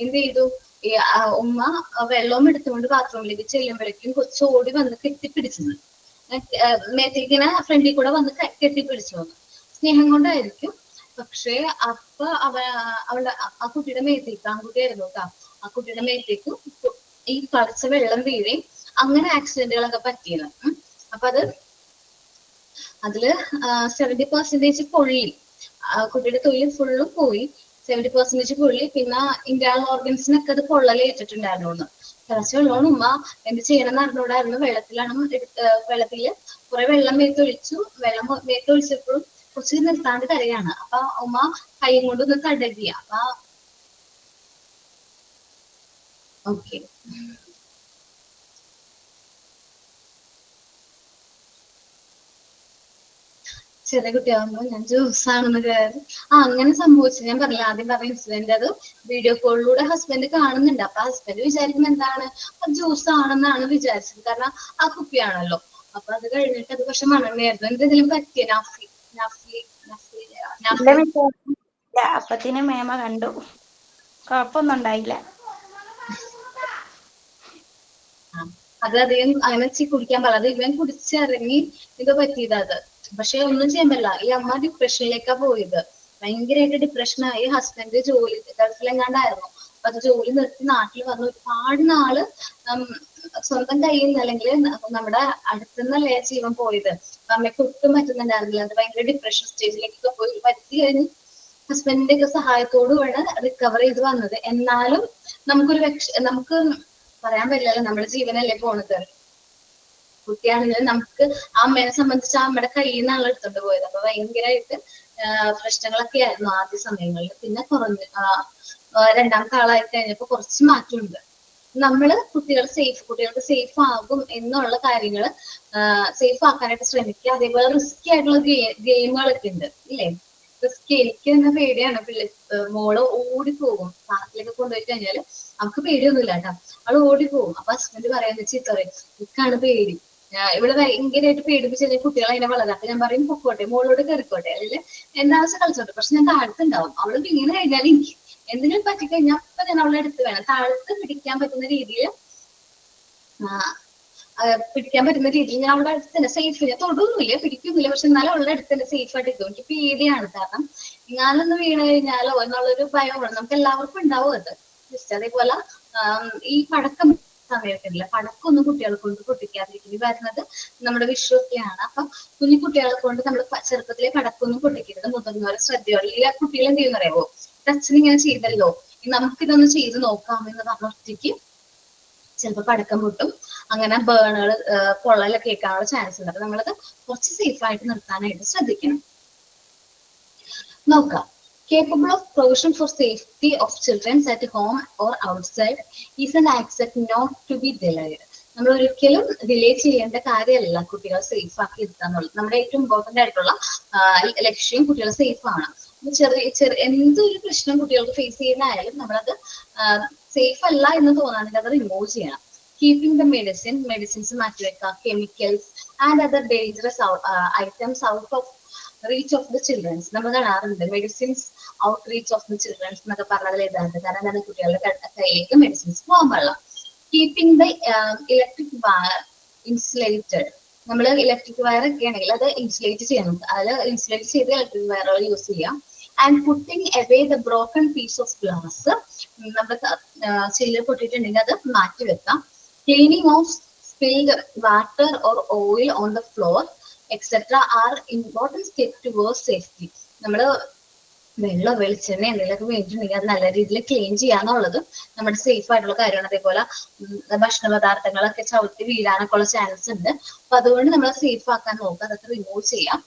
[SPEAKER 1] എന്ത് ചെയ്തു, ഈ ഉമ്മ വെള്ളവും എടുത്തുകൊണ്ട് ബാത്റൂമിലേക്ക് ചെല്ലുമ്പോഴേക്കും കൊച്ചു ഓടി വന്ന് കെട്ടിപ്പിടിച്ചത്, മേത്തേക്കിനെ ഫ്രണ്ടിൽ കൂടെ വന്ന് കെട്ടിപ്പിടിച്ചു വന്നു. സ്നേഹം കൊണ്ടായിരിക്കും. പക്ഷെ അപ്പൊ ആ കുട്ടിയുടെ മേത്തേക്ക്, ആൺകുട്ടിയായിരുന്നു കേട്ടോ, ആ കുട്ടിയുടെ മേത്തേക്ക് ഈ കളിച്ച വെള്ളം വീഴുകയും അങ്ങനെ ആക്സിഡന്റുകളൊക്കെ പറ്റിയത്. അപ്പൊ അതില് 70% പൊള്ളി, കുട്ടിയുടെ തൊഴിൽ ഫുള്ളും പോയി. 70% പൊള്ളി. പിന്നെ ഇന്റേണൽ ഓർഗൻസിനൊക്കെ അത് പൊള്ളലേറ്റിട്ടുണ്ടായിരുന്നു. തിളച്ച വെള്ളമാണ്. ഉമ്മ എന്ത് ചെയ്യണമെന്ന് അറിഞ്ഞൂടായിരുന്നു. വെള്ളത്തില് കുറെ വെള്ളം മേത്തൊഴിച്ചു. വെള്ളം മേത്തൊഴിച്ചപ്പോഴും കുറച്ച് നിർത്താണ്ട് കരയാണ്. അപ്പൊ ഉമ്മ കൈ കൊണ്ടൊന്ന് തടകിയ. അപ്പൊ ഓക്കെ, ചെറിയ കുട്ടിയാകുമ്പോ ഞാൻ ജ്യൂസാണെന്ന് കയറി അങ്ങനെ സംഭവിച്ചു. ഞാൻ പറഞ്ഞില്ല ആദ്യം പറഞ്ഞ ഇൻസിഡന്റ്, അത് വീഡിയോ കോളിലൂടെ ഹസ്ബൻഡ് കാണുന്നുണ്ട്. അപ്പൊ ഹസ്ബൻഡ് വിചാരിക്കുന്നത് എന്താണ്, അത് ജ്യൂസ് ആണെന്നാണ് വിചാരിച്ചത്, കാരണം ആ കുപ്പിയാണല്ലോ. അപ്പൊ അത് കഴിഞ്ഞിട്ട് അത് പക്ഷെ മണമയായിരുന്നു. എന്തെങ്കിലും പറ്റിയ
[SPEAKER 3] അപ്പത്തിന് മേമ കണ്ടു, കുഴപ്പമൊന്നും ഉണ്ടായില്ല.
[SPEAKER 1] അത് അധികം അങ്ങനെ കുടിക്കാൻ പാടില്ല. അത് ഇവൻ കുടിച്ചിറങ്ങി ഇത് പറ്റിയത് അത്. പക്ഷെ ഒന്നും ചെയ്യാൻ പറ്റില്ല. ഈ അമ്മ ഡിപ്രഷനിലേക്കാ പോയത്. ഭയങ്കരമായിട്ട് ഡിപ്രഷനായി. ഹസ്ബൻഡ് ജോലി ഗൾഫിലെങ്ങാണ്ടായിരുന്നു. അപ്പൊ അത് ജോലി നിർത്തി നാട്ടിൽ വന്ന് ഒരുപാട് നാള് സ്വന്തം കയ്യിൽ നിന്ന് അല്ലെങ്കിൽ നമ്മുടെ അടുത്തുനിന്നല്ലേ ജീവൻ പോയത്. അമ്മയ്ക്ക് ഒട്ടും പറ്റുന്നുണ്ടായിരുന്നില്ല. അത് ഭയങ്കര ഡിപ്രഷൻ സ്റ്റേജിലേക്കൊക്കെ പോയി പറ്റി കഴിഞ്ഞ് ഹസ്ബൻഡിന്റെ ഒക്കെ സഹായത്തോടുമാണ് റിക്കവർ ചെയ്ത് വന്നത്. എന്നാലും നമുക്ക് പറയാൻ പറ്റില്ലല്ലോ, നമ്മുടെ ജീവനല്ലേ പോണത്. കുട്ടിയാണെങ്കിലും നമുക്ക് ആ അമ്മേനെ സംബന്ധിച്ച് ആ അമ്മയുടെ കയ്യിൽ നിന്നാണ് എടുത്തോണ്ട് പോയത്. അപ്പൊ ഭയങ്കരമായിട്ട് പ്രശ്നങ്ങളൊക്കെ ആയിരുന്നു ആദ്യ സമയങ്ങളിൽ. പിന്നെ കുറഞ്ഞു. രണ്ടാമത്തെ ആളായി കഴിഞ്ഞപ്പോ കുറച്ച് മാറ്റമുണ്ട്. നമ്മള് കുട്ടികൾക്ക് സേഫ് ആകും എന്നുള്ള കാര്യങ്ങൾ സേഫ് ആക്കാനായിട്ട് ശ്രമിക്കുക. അതേപോലെ റിസ്കി ആയിട്ടുള്ള ഗെയിമുകളൊക്കെ ഉണ്ട് ഇല്ലേ? റിസ്കി, എനിക്ക് തന്നെ പേടിയാണ്. മോള് ഓടിപ്പോകും. പാർക്കിലൊക്കെ കൊണ്ടുപോയി കഴിഞ്ഞാല് അവൾക്ക് പേടിയൊന്നുമില്ല കേട്ടോ, അവള് ഓടിപ്പോകും. അപ്പൊ ഹസ്ബൻഡ് പറയാന്ന് വെച്ചാൽ പറയും, എനിക്കാണ് പേടി, ഇവിടെ ഭയങ്കരമായിട്ട് പേടിപ്പിച്ച് കഴിഞ്ഞാൽ കുട്ടികൾ അതിനെ വളരാം. അപ്പൊ ഞാൻ പറയും പൊക്കോട്ടെ, മോളോട് കയറിക്കോട്ടെ, അല്ലെങ്കിൽ എന്താവശ്യം കളിച്ചോട്ടെ, പക്ഷെ ഞാൻ താഴത്തുണ്ടാവും. അവള് വീണ് കഴിഞ്ഞാൽ എനിക്ക് എന്തെങ്കിലും പറ്റിക്കഴിഞ്ഞാൽ അപ്പൊ ഞാൻ അവളെ അടുത്ത് വേണം. താഴത്ത് പിടിക്കാൻ പറ്റുന്ന രീതിയിൽ ഞാൻ അവളുടെ അടുത്ത് തന്നെ സേഫ്. ഞാൻ തൊടുന്നില്ല, പിടിക്കുന്നില്ല, പക്ഷെ എന്നാലും അവളുടെ അടുത്ത് തന്നെ സേഫ് ആയിട്ട് ഇരിക്കും. എനിക്ക് പേടിയാണ്, കാരണം ഞാനൊന്ന് വീണ് കഴിഞ്ഞാലോ എന്നുള്ളൊരു ഭയമാണ്. നമുക്ക് എല്ലാവർക്കും ഉണ്ടാവും അത്. ജസ്റ്റ് അതേപോലെ ഈ പടക്കം സമയമൊക്കെ ഉണ്ടല്ലോ, പടക്കമൊന്നും കുട്ടികളെ കൊണ്ട് പൊട്ടിക്കാതിരിക്കും. ഈ വരുന്നത് നമ്മുടെ വിഷുവൊക്കെയാണ്. അപ്പൊ കുഞ്ഞു കുട്ടികളെ കൊണ്ട് നമ്മൾ ചെറുപ്പത്തിലെ പടക്കമൊന്നും പൊട്ടിക്കരുത്. മുതിർന്നവരെ ശ്രദ്ധയോടെ. ഈ കുട്ടികൾ എന്ത് ചെയ്യുന്ന അറിയാമോ, അച്ഛൻ ഇങ്ങനെ ചെയ്തല്ലോ, നമുക്കിതൊന്ന് ചെയ്ത് നോക്കാം എന്ന് പറഞ്ഞ ഒറ്റയ്ക്ക് ചിലപ്പോൾ പടക്കം പൊട്ടും. അങ്ങനെ ബേണുകൾ പൊള്ളലൊക്കെ കേൾക്കാനുള്ള ചാൻസ് ഉണ്ട്. അപ്പൊ നമ്മളത് കുറച്ച് സേഫ് ആയിട്ട് നിർത്താനായിട്ട് ശ്രദ്ധിക്കണം. നോക്കാം. Capable of provision for safety of children at home or outside is an asset not to be delayed. നമ്മൾ ഒരിക്കലും ഡിലേ ചെയ്യേണ്ട കാര്യമല്ല കുട്ടികളെ സേഫ് ആക്കി ഇരുത്തുക എന്നുള്ളത്. നമ്മുടെ ഏറ്റവും ഇമ്പോർട്ടന്റ് ആയിട്ടുള്ള ലക്ഷ്യം കുട്ടികളെ സേഫ് ആണ്. എന്തൊരു പ്രശ്നം കുട്ടികൾക്ക് ഫേസ് ചെയ്യുന്നതായാലും നമ്മളത് സേഫ് അല്ല എന്ന് തോന്നുകയാണെങ്കിൽ അത് റിമൂവ് ചെയ്യണം. കീപ്പിംഗ് ദ മെഡിസിൻസ് മാറ്റിവെക്കുക, chemicals and other dangerous items out of reach of the childrens. നമ്മൾ കാണാറുണ്ട് medicines out reach of the childrens എന്നൊക്കെ പറഞ്ഞതിൽ ഇതാണ്. കാരണം എന്താണ്, കുട്ടികളുടെ കയ്യിലേക്ക് മെഡിസിൻസ് പോകാൻ പാടില്ല. Keeping the electric wire insulated. നമ്മൾ ഇലക്ട്രിക് വയർ ഒക്കെ ആണെങ്കിൽ അത് ഇൻസുലേറ്റ് ചെയ്യണം. അതിൽ ഇൻസുലേറ്റ് ചെയ്ത് ഇലക്ട്രിക് വയറുകൾ യൂസ് ചെയ്യാം. And putting away the broken piece of glass. നമ്മൾ ചില്ല് പൊട്ടിയിട്ടുണ്ടെങ്കിൽ അത് മാറ്റി വെക്കാം. Cleaning of spilled water or oil on the floor etcetera are important step towards safety. നമ്മൾ വെള്ളം വെളിച്ചെണ്ണ എന്തെങ്കിലുമൊക്കെ വേണ്ടിയിട്ടുണ്ടെങ്കിൽ അത് നല്ല രീതിയിൽ ക്ലീൻ ചെയ്യാന്നുള്ളത് നമ്മുടെ സേഫ് ആയിട്ടുള്ള കാര്യമാണ്. അതേപോലെ ഭക്ഷണ പദാർത്ഥങ്ങളൊക്കെ ചവിട്ടി വീഴാനൊക്കെ ഉള്ള ചാൻസ് ഉണ്ട്. അപ്പൊ അതുകൊണ്ട് നമ്മൾ സേഫ് ആക്കാൻ നോക്കുക, അതൊക്കെ റിമൂവ് ചെയ്യാം.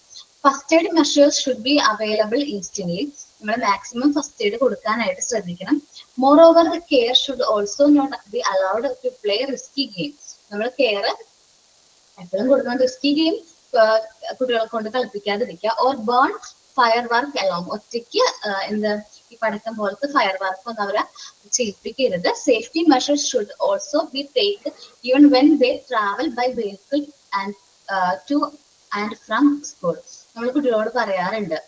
[SPEAKER 1] First aid measures should be available instantly. നമ്മൾ മാക്സിമം ഫസ്റ്റ് എയ്ഡ് കൊടുക്കാനായിട്ട് ശ്രദ്ധിക്കണം. Moreover the care should also not be allowed to play risky game. നമ്മൾ കെയർ എപ്പോഴും കൊടുക്കണം. റിസ്കി ഗെയിം കുട്ടികളെ കൊണ്ട് കളിപ്പിക്കാതിരിക്കുക. Or burn firework along. ഒറ്റയ്ക്ക് എന്താ ഈ പടക്കം പോലത്തെ ഫയർ വർക്ക് ഒന്നും അവരെ ചെയ്യിപ്പിക്കരുത്. Safety measures should also be take even when they travel by vehicle and to and from school. നമ്മൾ കുട്ടികളോട് പറയാറുണ്ട്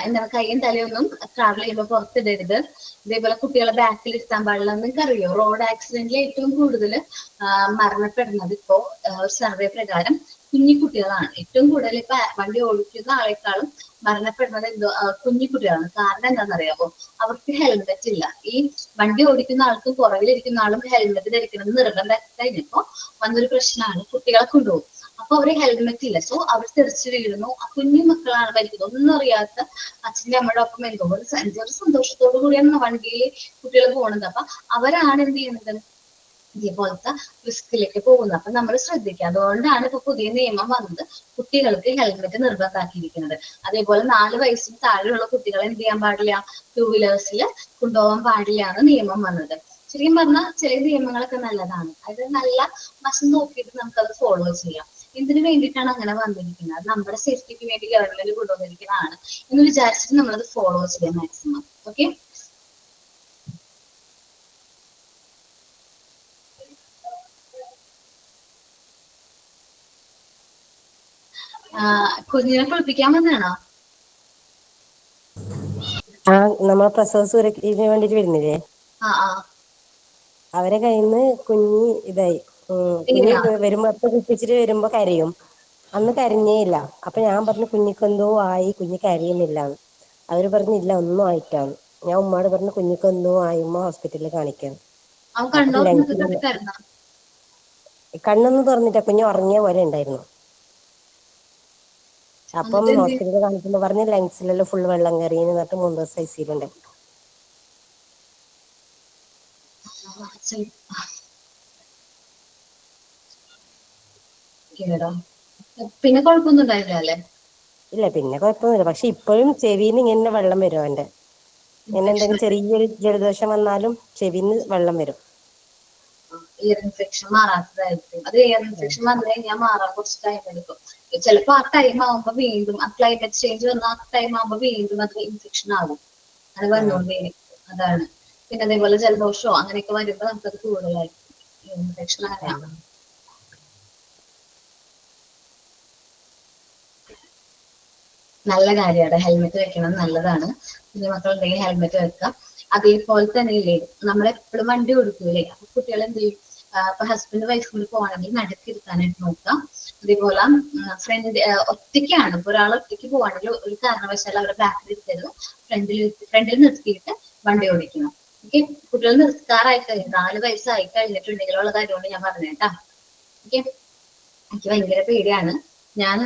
[SPEAKER 1] എന്താണ്, കൈയും തലയൊന്നും ട്രാവൽ ചെയ്യുമ്പോൾ പുറത്തിടരുത്. ഇതേപോലെ കുട്ടികളെ ബാക്കിൽ ഇരുത്താൻ പാടില്ല. നിങ്ങൾക്ക് അറിയോ, റോഡ് ആക്സിഡന്റിൽ ഏറ്റവും കൂടുതൽ മരണപ്പെടുന്നത് ഇപ്പോ ഒരു സർവേ പ്രകാരം കുഞ്ഞിക്കുട്ടികളാണ്. ഏറ്റവും കൂടുതൽ ഇപ്പൊ വണ്ടി ഓടിക്കുന്ന ആളെക്കാളും മരണപ്പെടുന്നത് കുഞ്ഞു കുട്ടികളാണ്. കാരണം എന്താണെന്നറിയാമോ, അവർക്ക് ഹെൽമെറ്റ് ഇല്ല. ഈ വണ്ടി ഓടിക്കുന്ന ആൾക്കും പുറകിലിരിക്കുന്ന ആളും ഹെൽമെറ്റ് ധരിക്കണം നിർബന്ധം കഴിഞ്ഞപ്പോ വന്നൊരു പ്രശ്നമാണ്, കുട്ടികളെ കൊണ്ടുപോകും. അപ്പൊ അവര് ഹെൽമെറ്റ് ഇല്ല. സോ അവർ തെറിച്ച് വീഴുന്നു. കുഞ്ഞു മക്കളാണ് മരിക്കുന്നത്. ഒന്നും അറിയാത്ത അച്ഛന്റെ അമ്മയുടെ ഒപ്പം എന്തോ ഒരു സന്തോഷത്തോടു കൂടിയാണ് വണ്ടിയിൽ കുട്ടികൾ പോകുന്നത്. അപ്പൊ അവരാണ് എന്ത് ചെയ്യുന്നത്, ഇതേപോലത്തെ റിസ്കിലേക്ക് പോകുന്നത്. അപ്പൊ നമ്മൾ ശ്രദ്ധിക്കുക. അതുകൊണ്ടാണ് ഇപ്പൊ പുതിയ നിയമം വന്നത്, കുട്ടികൾക്ക് ഹെൽമെറ്റ് നിർബന്ധമാക്കിയിരിക്കുന്നത്. അതേപോലെ 4 വയസ്സിന് താഴെയുള്ള കുട്ടികളെ എന്ത് ചെയ്യാൻ പാടില്ല, 2 വീലേഴ്സിൽ കൊണ്ടുപോകാൻ പാടില്ല എന്ന് നിയമം വന്നത്. ശരിക്കും പറഞ്ഞാൽ ചില നിയമങ്ങളൊക്കെ നല്ലതാണ്. അത് നല്ല വശം നോക്കിയിട്ട് നമുക്കത് ഫോളോ ചെയ്യാം. എന്തിനു വേണ്ടിയിട്ടാണ് അങ്ങനെ വന്നിരിക്കുന്നത്, നമ്മുടെ സേഫ്റ്റിക്ക് വേണ്ടി ഗവൺമെന്റ് കൊണ്ടുവന്നിരിക്കുന്നതാണ് എന്ന് വിചാരിച്ചിട്ട് നമ്മളത് ഫോളോ ചെയ്യാം മാക്സിമം. ഓക്കെ, കുഞ്ഞിനെ കുളിപ്പിക്കാൻ വന്നാണോ?
[SPEAKER 7] നമ്മളെ പ്രസവ സുരക്ഷയ്ക്ക് വേണ്ടിട്ട് വരുന്നില്ലേ, അവരെ കയ്യിന്ന് കുഞ്ഞി ഇതായി. കുഞ്ഞി വരുമ്പോ കുളിപ്പിച്ചിട്ട് വരുമ്പോ കരയും. അന്ന് കരഞ്ഞേ ഇല്ല. അപ്പൊ ഞാൻ പറഞ്ഞു കുഞ്ഞിക്കെന്തോ ആയി, കുഞ്ഞി കരയുന്നില്ലാന്ന്. അവര് പറഞ്ഞില്ല ഒന്നും ആയിട്ടാണ്. ഞാൻ ഉമ്മാട് പറഞ്ഞു കുഞ്ഞിക്കെന്തോ ആയി, ഉമ്മ ഹോസ്പിറ്റലിൽ കാണിക്കാൻ. കണ്ണൊന്നും തുറന്നിട്ട, കുഞ്ഞ് ഉറങ്ങിയ പോലെ ഉണ്ടായിരുന്നു. അപ്പം ഹോസ്പിറ്റലിൽ കാണിക്കുമ്പോ പറഞ്ഞ് ലങ്സിലെല്ലാം ഫുൾ വെള്ളം കയറിയെന്ന് പറഞ്ഞിട്ട് 3 ദിവസം ഐസിയിലുണ്ട്.
[SPEAKER 1] പിന്നെ കുഴപ്പമൊന്നും ഉണ്ടായില്ല അല്ലേ?
[SPEAKER 7] ഇല്ല, പിന്നെ കുഴപ്പമൊന്നുമില്ല. പക്ഷെ ഇപ്പോഴും ചെവിന്ന് ഇങ്ങനെ വെള്ളം വരും. അവന്റെ ഇങ്ങനെ എന്തെങ്കിലും ചെറിയൊരു ജലദോഷം വന്നാലും ചെവിന്ന് വെള്ളം വരും.
[SPEAKER 1] ഇയർ ഇൻഫെക്ഷൻ മാറാത്തതായിരിക്കും. അത് ഇയർ ഇൻഫെക്ഷൻ വന്നു കഴിഞ്ഞാൽ മാറാൻ കുറച്ച് ടൈം എടുക്കും. ചിലപ്പോ ആ ടൈം ആവുമ്പോ വീണ്ടും ആ ക്ലൈമറ്റ് ചേഞ്ച് വന്ന ആ ടൈം ആവുമ്പോ വീണ്ടും അത് ഇൻഫെക്ഷൻ ആകും. അത് വന്നുകൊണ്ടേയിരിക്കും. അതാണ്. പിന്നെ അതേപോലെ ജലദോഷമോ അങ്ങനെയൊക്കെ വരുമ്പോ നമുക്കത് കൂടുതലായിരിക്കും ഇൻഫെക്ഷൻ. അങ്ങനെയാണ്. നല്ല കാര്യമാണ്, ഹെൽമെറ്റ് വെക്കണം, നല്ലതാണ്. കുഞ്ഞു മക്കളുണ്ടെങ്കിൽ ഹെൽമെറ്റ് വെക്കാം. അതേപോലെ തന്നെ ഇല്ലേ, നമ്മളെപ്പോഴും വണ്ടി ഓടിക്കൂലേ, അപ്പൊ കുട്ടികൾ എന്ത് ചെയ്യും, ഇപ്പൊ ഹസ്ബൻഡ് വൈഫ് കൂടി പോവാണെങ്കിൽ നടുക്കിരുത്താനായിട്ട് നോക്കാം. അതേപോലെ ഒറ്റയ്ക്കാണ്, ഇപ്പൊ ഒരാൾ ഒറ്റയ്ക്ക് പോവാണെങ്കിൽ ഒരു കാരണവശാലും അവരുടെ ബാക്കിൽ ഇരുത്തരുത്, ഫ്രണ്ടിൽ നിർത്തിയിട്ട് വണ്ടി ഓടിക്കണം. ഓക്കെ, കുട്ടികൾ നിർത്താറായി കഴിഞ്ഞു 4 വയസ്സായി കഴിഞ്ഞിട്ടുണ്ടെങ്കിലുള്ള കാര്യമാണ് ഞാൻ പറഞ്ഞേട്ടാ. ഓക്കെ, എനിക്ക് ഭയങ്കര പേടിയാണ്. ഞാൻ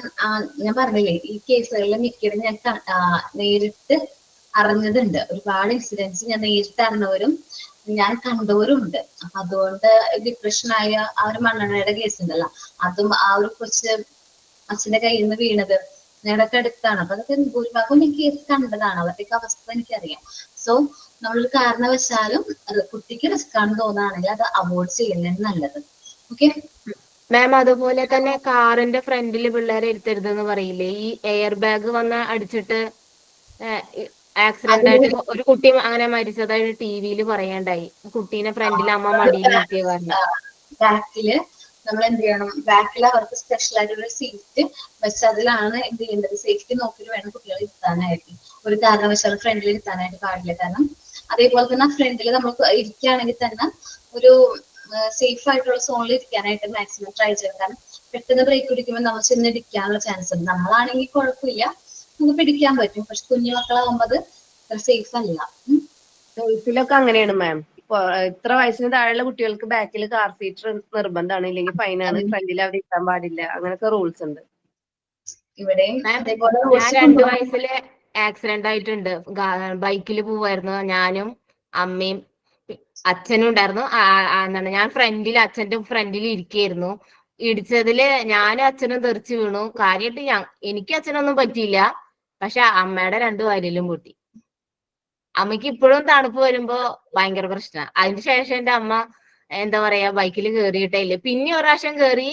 [SPEAKER 1] പറഞ്ഞില്ലേ, ഈ കേസുകളിൽ മിക്കതും ഞാൻ നേരിട്ട് അറിഞ്ഞതുണ്ട്. ഒരുപാട് ഇൻസിഡൻസ് ഞാൻ നേരിട്ട് അറിഞ്ഞവരും ഞാൻ കണ്ടവരും ഉണ്ട്. അപ്പൊ അതുകൊണ്ട് ഡിപ്രഷനായ ആ ഒരു മണ്ണെണ്ണയുടെ കേസ് ഉണ്ടല്ലോ, അതും ആ ഒരു കൊച്ച് അച്ഛന്റെ കയ്യിൽ നിന്ന് വീണത്, ഞങ്ങളുടെ അടുത്താണ്. അപ്പൊ അതൊക്കെ ഭൂരിഭാഗം എനിക്ക് കണ്ടതാണ്, അവരുടെയൊക്കെ അവസ്ഥ എനിക്കറിയാം. സോ നമ്മളൊരു കാരണവശാലും കുട്ടിക്ക് റിസ്ക് ആണെന്ന് തോന്നുകയാണെങ്കിൽ അത് അവോയ്ഡ് ചെയ്യുന്നതാണ് നല്ലത്. ഓക്കെ
[SPEAKER 8] മാം, അതുപോലെ തന്നെ കാറിന്റെ ഫ്രണ്ടിൽ പിള്ളേരെ ഇരുത്തരുതെന്ന് പറയില്ലേ? ഈ എയർ ബാഗ് വന്ന് അടിച്ചിട്ട് ആക്സിഡന്റ് ആയിട്ട് ഒരു കുട്ടി അങ്ങനെ മരിച്ചതായിട്ട് ടിവിയിൽ പറയണ്ടായി. കുട്ടീനെ ഫ്രണ്ടിൽ അമ്മ മടിയിൽ ഇരുത്തിയ കാരണം.
[SPEAKER 1] ബാക്കില് നമ്മൾ എന്ത് ചെയ്യണം, ബാക്കിൽ അവർക്ക് സ്പെഷ്യൽ ആയിട്ടുള്ള സീറ്റ് വെച്ച് അതിലാണ് എന്ത് ചെയ്യേണ്ടത്, സേഫ്റ്റി നോക്കിയിട്ട് വേണം കുട്ടികളെ ഇരുത്താനായിട്ട്. ഒരു കാരണവശാലും ഫ്രണ്ടിൽ ഇരുത്താനായിട്ട് പാടില്ല. കാരണം അതേപോലെ തന്നെ ഫ്രണ്ടിൽ നമ്മൾ ഇരിക്കുകയാണെങ്കിൽ തന്നെ ഒരു സേഫ് ആയിട്ടുള്ള സോണിൽ ഇരിക്കാനായിട്ട് മാക്സിമം ട്രൈ ചെയ്യണം. കാരണം പെട്ടെന്ന് ബ്രേക്ക് പിടിക്കുമ്പോൾ നമ്മൾ ചെന്ന് ഇടിക്കാനുള്ള ചാൻസ് ഉണ്ട്. നമ്മളാണെങ്കിൽ കുഴപ്പമില്ല, നമുക്ക് പിടിക്കാൻ പറ്റും. പക്ഷെ കുഞ്ഞു മക്കളാകുമ്പോൾ അത് സേഫ് അല്ല.
[SPEAKER 5] ഗൾഫിലൊക്കെ അങ്ങനെയാണ് മാം. ഇത്ര വയസ്സിന് താഴെയുള്ള കുട്ടികൾക്ക് ബാക്കിൽ കാർ സീറ്റ് നിർബന്ധമാണ്, ഇല്ലെങ്കിൽ ഫൈനാണ്, ഫ്രണ്ടിൽ അവർ ഇരിക്കാൻ പാടില്ല, അങ്ങനത്തെ റൂൾസ് ഉണ്ട്.
[SPEAKER 1] ഇവിടെയും
[SPEAKER 8] ഞാൻ 2 വയസ്സില് ആക്സിഡന്റ് ആയിട്ടുണ്ട്. ബൈക്കിൽ പോവായിരുന്നു, ഞാനും അമ്മയും അച്ഛനും ഉണ്ടായിരുന്നു. എന്താണ്, ഞാൻ ഫ്രണ്ടിൽ, അച്ഛന്റെ ഫ്രണ്ടിൽ ഇരിക്കുകയായിരുന്നു. ഇടിച്ചതില് ഞാനും അച്ഛനും തെറിച്ചു വീണു. കാര്യമായിട്ട് എനിക്ക് അച്ഛനൊന്നും പറ്റിയില്ല, പക്ഷെ അമ്മയുടെ 2 വയലിലും പൊട്ടി. അമ്മയ്ക്ക് ഇപ്പോഴും തണുപ്പ് വരുമ്പോ ഭയങ്കര പ്രശ്നമാണ്. അതിനുശേഷം എന്റെ അമ്മ എന്താ പറയാ ബൈക്കിൽ കയറിയിട്ടേ ഇല്ല. പിന്നെ ഒരു പ്രാവശ്യം കയറി,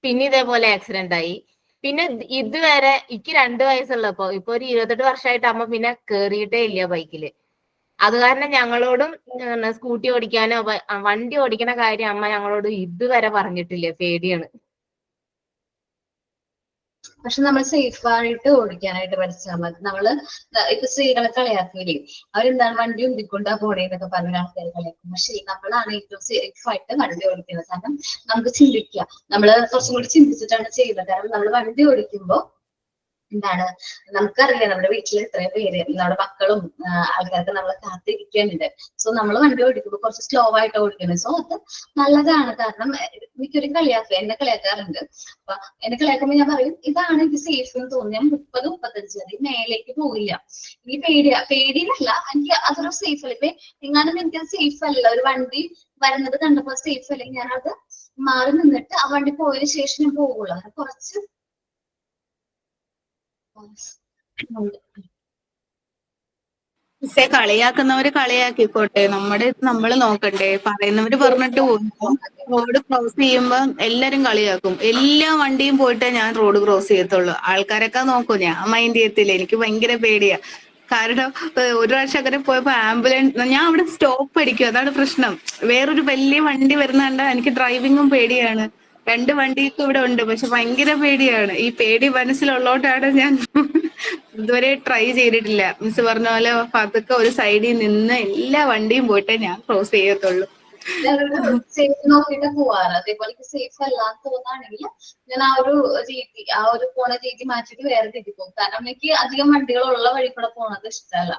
[SPEAKER 8] പിന്നെ ഇതേപോലെ ആക്സിഡന്റ് ആയി. പിന്നെ ഇതുവരെ എനിക്ക് 2 വയസ്സുള്ളപ്പോ ഇപ്പൊ ഒരു 28 വർഷമായിട്ട് അമ്മ പിന്നെ കേറിയിട്ടേ ഇല്ല ബൈക്കില്. അത് കാരണം ഞങ്ങളോടും സ്കൂട്ടി ഓടിക്കാനോ വണ്ടി ഓടിക്കണ കാര്യം അമ്മ ഞങ്ങളോട് ഇതുവരെ പറഞ്ഞിട്ടില്ല. പേടിയാണ്.
[SPEAKER 1] പക്ഷെ നമ്മൾ സേഫ് ആയിട്ട് ഓടിക്കാനായിട്ട് പഠിച്ചാൽ മതി. നമ്മള് ഇപ്പൊ സ്ത്രീകളെ കളിയാക്കില്ലേ, അവരെന്താണ് വണ്ടി ഉന്തിക്കൊണ്ടാ പോണേന്നൊക്കെ പറഞ്ഞ ആൾക്കാർ കളിയാക്കും. പക്ഷെ നമ്മളാണ് ഏറ്റവും സേഫ് ആയിട്ട് വണ്ടി ഓടിക്കുന്നത്. കാരണം നമുക്ക് ചിന്തിക്കാം, നമ്മള് കുറച്ചും കൂടി ചിന്തിച്ചിട്ടാണ് ചെയ്യുന്നത്. കാരണം നമ്മൾ വണ്ടി ഓടിക്കുമ്പോ എന്താണ്, നമുക്കറിയാം നമ്മുടെ വീട്ടിൽ ഇത്രയും പേര്, നമ്മുടെ മക്കളും ആൾക്കാർക്ക് നമ്മളെ കാത്തിരിക്കാനുണ്ട്. സോ നമ്മൾ വണ്ടി ഓടിക്കുമ്പോൾ കുറച്ച് സ്ലോ ആയിട്ട് ഓടിക്കുന്നത്. സോ അത് നല്ലതാണ്. കാരണം മിക്കൊരു എന്നെ കളിയാക്കാറുണ്ട്. അപ്പൊ എന്നെ കളിയാക്കുമ്പോൾ ഞാൻ പറയും, ഇതാണ് എനിക്ക് സേഫ് എന്ന് തോന്നുന്നു. ഞാൻ 30-35 അതിൽ മേലേക്ക് പോകില്ല. എനിക്ക് പേടിയിലല്ല, എനിക്ക് അതൊരു സേഫ് അല്ല. ഇപ്പൊ എങ്ങാനും എനിക്കത് സേഫ് അല്ല, ഒരു വണ്ടി വരുന്നത് കണ്ടപ്പോ സേഫ് അല്ലെങ്കിൽ ഞാനത് മാറി നിന്നിട്ട് ആ വണ്ടി പോയതിനു ശേഷം ഞാൻ പോകുള്ളൂ. അങ്ങനെ കുറച്ച്
[SPEAKER 9] കളിയാക്കുന്നവര് കളിയാക്കിക്കോട്ടെ, നമ്മള് നോക്കണ്ടേ? പറയുന്നവര് പറഞ്ഞിട്ട് പോകുമ്പോ റോഡ് ക്രോസ് ചെയ്യുമ്പോ എല്ലാരും കളിയാക്കും. എല്ലാ വണ്ടിയും പോയിട്ടേ ഞാൻ റോഡ് ക്രോസ് ചെയ്യത്തുള്ളൂ. ആൾക്കാരൊക്കെ നോക്കും, ഞാൻ മൈൻഡ് ചെയ്യത്തില്ല. എനിക്ക് ഭയങ്കര പേടിയാ. കാരണം ഒരു പ്രാവശ്യം അങ്ങനെ പോയപ്പോ ആംബുലൻസ്, ഞാൻ അവിടെ സ്റ്റോപ്പ് അടിക്കും, അതാണ് പ്രശ്നം. വേറൊരു വലിയ വണ്ടി വരുന്നുണ്ട്, എനിക്ക് ഡ്രൈവിങ്ങും പേടിയാണ്. 2 വണ്ടിയൊക്കെ ഇവിടെ ഉണ്ട്, പക്ഷെ ഭയങ്കര പേടിയാണ്. ഈ പേടി മനസ്സിലുള്ളോണ്ടാണ് ഞാൻ ഇതുവരെ ട്രൈ ചെയ്തിട്ടില്ല. മിസ് പറഞ്ഞ പോലെ പതുക്കെ ഒരു സൈഡിൽ നിന്ന് എല്ലാ വണ്ടിയും പോയിട്ടേ ഞാൻ ക്രോസ് ചെയ്യത്തുള്ളൂ.
[SPEAKER 1] സേഫ് നോക്കിയിട്ട് പോവാറ്. അതേപോലെ സേഫ് അല്ലാന്ന് തോന്നുകയാണെങ്കിൽ ഞാൻ ആ ഒരു പോണ രീതി മാറ്റിട്ട് വേറെ രീതി പോകും. കാരണം എനിക്ക് അധികം വണ്ടികളുള്ള വഴി കൂടെ പോണത് ഇഷ്ടമല്ല.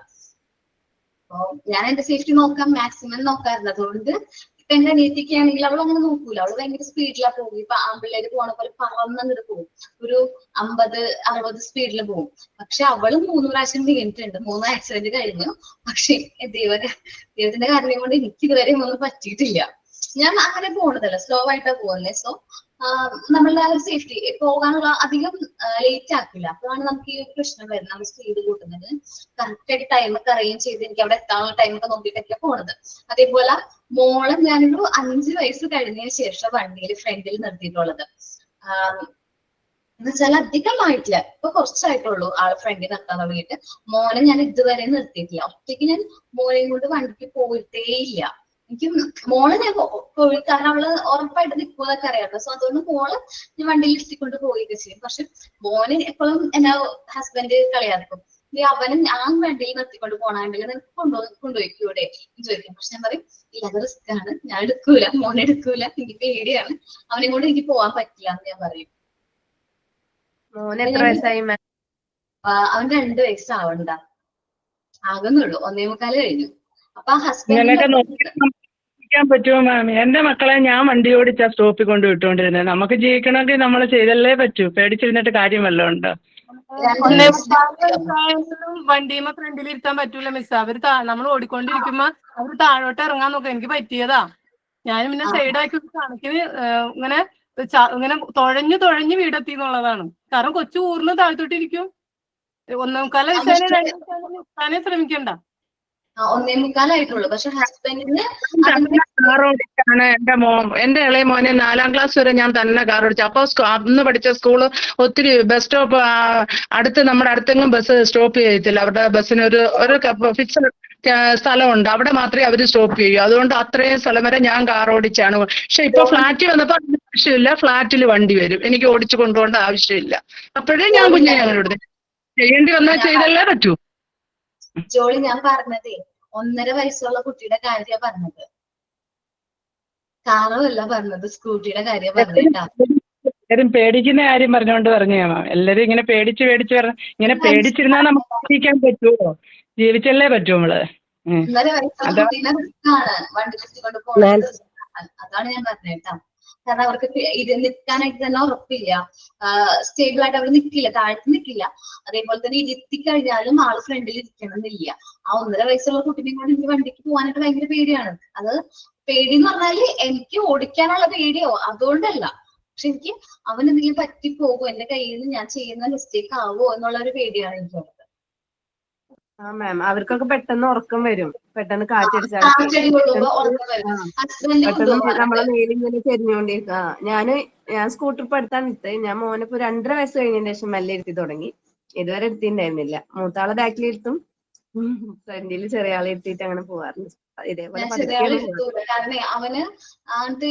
[SPEAKER 1] അപ്പൊ ഞാൻ എന്റെ സേഫ്റ്റി നോക്കാൻ മാക്സിമം നോക്കാറുണ്ട്. അതുകൊണ്ട് ഇപ്പൊ എന്റെ അനിയത്തിക്ക് ആണെങ്കിൽ അവൾ അങ്ങനെ നോക്കൂല. അവള് ഭയങ്കര സ്പീഡിലാ പോകും. ഇപ്പൊ ആമ്പിള്ളേര് പോണ പോലെ പറന്നങ്ങോട്ട് പോകും, ഒരു 50-60 സ്പീഡിൽ പോകും. പക്ഷെ അവള് 3 പ്രാവശ്യം വീണിട്ടുണ്ട്, 3 ആക്സിഡന്റ് കഴിഞ്ഞു. പക്ഷെ ദൈവത്തിന്റെ കാരണം കൊണ്ട് എനിക്ക് ഇതുവരെ ഒന്നും പറ്റിയിട്ടില്ല. ഞാൻ അങ്ങനെ പോണതല്ല, സ്ലോ ആയിട്ടാ പോകുന്നത്. സോ നമ്മളുടെ ആ ഒരു സേഫ്റ്റി പോകാനുള്ള അധികം ലേറ്റ് ആക്കില്ല. അപ്പോഴാണ് നമുക്ക് ഈ ഒരു പ്രശ്നം വരുന്നത്. നമ്മൾ സ്പീഡ് കൂട്ടുന്നത് കറക്റ്റ് ആയിട്ട് ടൈമൊക്കെ അറേഞ്ച് ചെയ്ത് എനിക്ക് അവിടെ എത്താനുള്ള ടൈമൊക്കെ നോക്കിയിട്ടൊക്കെ പോണത്. അതേപോലെ മോളെ ഞാനൊരു 5 വയസ്സ് കഴിഞ്ഞതിന് ശേഷം വണ്ടിയിൽ ഫ്രണ്ടിൽ നിർത്തിയിട്ടുള്ളത്. എന്ന് വെച്ചാൽ അധികമായിട്ടില്ല, ഇപ്പൊ കുറച്ചായിട്ടുള്ളൂ ആള് ഫ്രണ്ടിൽ നിർത്താൻ തുടങ്ങിയിട്ട്. മോനെ ഞാൻ ഇതുവരെ നിർത്തിയിട്ടില്ല. ഒറ്റയ്ക്ക് ഞാൻ മോനെയും കൊണ്ട് വണ്ടിക്ക് പോയിട്ടേ ഇല്ല. എനിക്ക് മോളെ ഞാൻ പോയി, കാരണം അവള് ഉറപ്പായിട്ട് നിൽക്കുന്നതൊക്കെ അറിയാം. സോ അതുകൊണ്ട് മോളെ ഞാൻ വണ്ടിയിൽ ഇരുത്തിക്കൊണ്ട് പോവുകയൊക്കെ ചെയ്യും. പക്ഷെ മോനെ എപ്പോഴും എന്നെ ഹസ്ബൻഡ് കളിയാക്കും, അവനെ ഞാൻ വണ്ടിയിൽ നിർത്തിക്കൊണ്ട് പോണെങ്കിൽ നിനക്ക് കൊണ്ടുപോയിക്കൂടെ എന്ന് ചോദിക്കും. പക്ഷെ ഞാൻ പറയും, ഇല്ല അത് റിസ്ക് ആണ്, ഞാൻ എടുക്കൂല, മോനെ എടുക്കൂല, എനിക്ക് പേടിയാണ്, അവനെ കൊണ്ട് എനിക്ക് പോവാൻ പറ്റില്ല എന്ന് ഞാൻ പറയും. അവൻ 2 വയസ്സാവണ്ട ആകുന്നുള്ളൂ, 1.25 കഴിഞ്ഞു. അപ്പൊ
[SPEAKER 2] ഹസ്ബൻഡ് പറ്റുമോ മാം? എന്റെ മക്കളെ ഞാൻ വണ്ടി ഓടിച്ചാ സ്റ്റോപ്പിൽ കൊണ്ട് വിട്ടുകൊണ്ടിരുന്നത്. നമുക്ക് ജീവിക്കണമെങ്കിൽ നമ്മൾ ചെയ്തല്ലേ പറ്റൂ. പേടിച്ചിരുന്നിട്ട് കാര്യം വല്ലതും ഉണ്ടോ?
[SPEAKER 10] വണ്ടിയുമ്പോ ഫ്രണ്ടിൽ ഇരുത്താൻ പറ്റൂല മിസ്. അവര് നമ്മൾ ഓടിക്കൊണ്ടിരിക്കുമ്പോ അവര് താഴോട്ട് ഇറങ്ങാൻ നോക്കാം. എനിക്ക് പറ്റിയതാ. ഞാൻ പിന്നെ സൈഡാക്കി കണക്കിന് ഇങ്ങനെ ഇങ്ങനെ തുഴഞ്ഞു വീടെത്തി എന്നുള്ളതാണ്. കാരണം കൊച്ചു ഊർന്ന് താഴ്ത്തോട്ടിരിക്കും. 1.25 വയസ്സായാലും 2 വയസ്സായാലും നിർത്താനേ ശ്രമിക്കണ്ട.
[SPEAKER 1] 1.25 ആയിട്ടുള്ളൂ. പക്ഷെ ഹസ്ബൻഡിന്
[SPEAKER 2] കാർ ഓടിച്ചാണ് എന്റെ ഇളയ മോനെ 4ാം ക്ലാസ് വരെ ഞാൻ തന്നെ കാർ ഓടിച്ചു. അപ്പൊ അന്ന് പഠിച്ച സ്കൂള് ഒത്തിരി ബസ് സ്റ്റോപ്പ് അടുത്ത് നമ്മുടെ അടുത്തെങ്കിലും ബസ് സ്റ്റോപ്പ് ചെയ്യത്തില്ല. അവരുടെ ബസ്സിന് ഒരു ഫിക്സഡ് സ്ഥലമുണ്ട്, അവിടെ മാത്രമേ അവര് സ്റ്റോപ്പ് ചെയ്യൂ. അതുകൊണ്ട് അത്രയും സ്ഥലം വരെ ഞാൻ കാർ ഓടിച്ചാണ്. പക്ഷെ ഇപ്പൊ ഫ്ലാറ്റിൽ വന്നപ്പോ ആവശ്യമില്ല, ഫ്ലാറ്റിൽ വണ്ടി വരും, എനിക്ക് ഓടിച്ചു കൊണ്ടുപോകേണ്ട ആവശ്യമില്ല. അപ്പോഴേ ഞാൻ കുഞ്ഞിനെ അങ്ങനെ വിടുന്നത്. ചെയ്യേണ്ടി വന്നാൽ ചെയ്തല്ലേ പറ്റൂ.
[SPEAKER 1] ജോളി, ഞാൻ പറഞ്ഞതേ 1.5 വയസ്സുള്ള കുട്ടിയുടെ കാര്യമാണ് പറഞ്ഞത്, കാറല്ല പറഞ്ഞത്, സ്കൂട്ടിയുടെ കാര്യം പറഞ്ഞിട്ടാ.
[SPEAKER 2] എല്ലാരും പേടിക്കുന്ന കാര്യം പറഞ്ഞുകൊണ്ട് പറഞ്ഞു. എല്ലാരും ഇങ്ങനെ പേടിച്ച് ഇങ്ങനെ പേടിച്ചിരുന്നാൽ നമുക്ക് ജീവിക്കാൻ പറ്റുമോ? ജീവിച്ചല്ലേ പറ്റൂ നമ്മള്.
[SPEAKER 1] 1.5 വയസ്സുള്ള കുട്ടീനെ റിസ്ക്കാണ് വണ്ടി നിർത്തിക്കൊണ്ട് പോകുന്നത്. അതാണ് ഞാൻ പറഞ്ഞേട്ടാ. കാരണം അവർക്ക് നിൽക്കാനായിട്ട് തന്നെ ഉറപ്പില്ല, സ്റ്റേബിൾ ആയിട്ട് അവർ നിൽക്കില്ല, താഴത്ത് നിൽക്കില്ല. അതേപോലെ തന്നെ ഇരുത്തി കഴിഞ്ഞാലും ആള് ഫ്രണ്ടിൽ ഇരിക്കണമെന്നില്ല. ആ 1.5 വയസ്സുള്ള കുട്ടീനെ കൊണ്ട് എനിക്ക് വണ്ടിക്ക് പോകാനായിട്ട് ഭയങ്കര പേടിയാണ്. അത് പേടി എന്ന് പറഞ്ഞാല് എനിക്ക് ഓടിക്കാനുള്ള പേടിയോ അതുകൊണ്ടല്ല, പക്ഷെ എനിക്ക് അവൻ എന്തെങ്കിലും പറ്റിപ്പോകുമോ, എന്റെ കയ്യിൽ നിന്ന് ഞാൻ ചെയ്യുന്ന മിസ്റ്റേക്ക് ആവോ എന്നുള്ള ഒരു പേടിയാണ് എനിക്കുള്ളത്.
[SPEAKER 5] മാം, അവർക്കൊക്കെ പെട്ടെന്ന് ഉറക്കം വരും, പെട്ടെന്ന് കാറ്റടിച്ചാൽ പെട്ടെന്ന് നമ്മളെ മേലിങ്ങനെ ചെരിഞ്ഞുകൊണ്ടിരിക്കുക. ഞാൻ സ്കൂട്ടർ ഇപ്പൊ അടുത്താണ് എടുത്തത്. ഞാൻ മോനിപ്പോ 2.5 വയസ്സ് കഴിഞ്ഞതിന് ശേഷം മെല്ലെ ഇരുത്തി തുടങ്ങി. ഇതുവരെ എടുത്തിണ്ടായിരുന്നില്ല. മൂത്താളെ ബാക്കിൽ ഇരുത്തും, ഫ്രണ്ടിൽ ചെറിയ ആളെ ഇരുത്തിയിട്ട് അങ്ങനെ പോവാറുണ്ട്. ഇതേപോലെ
[SPEAKER 1] കാരണം അവന്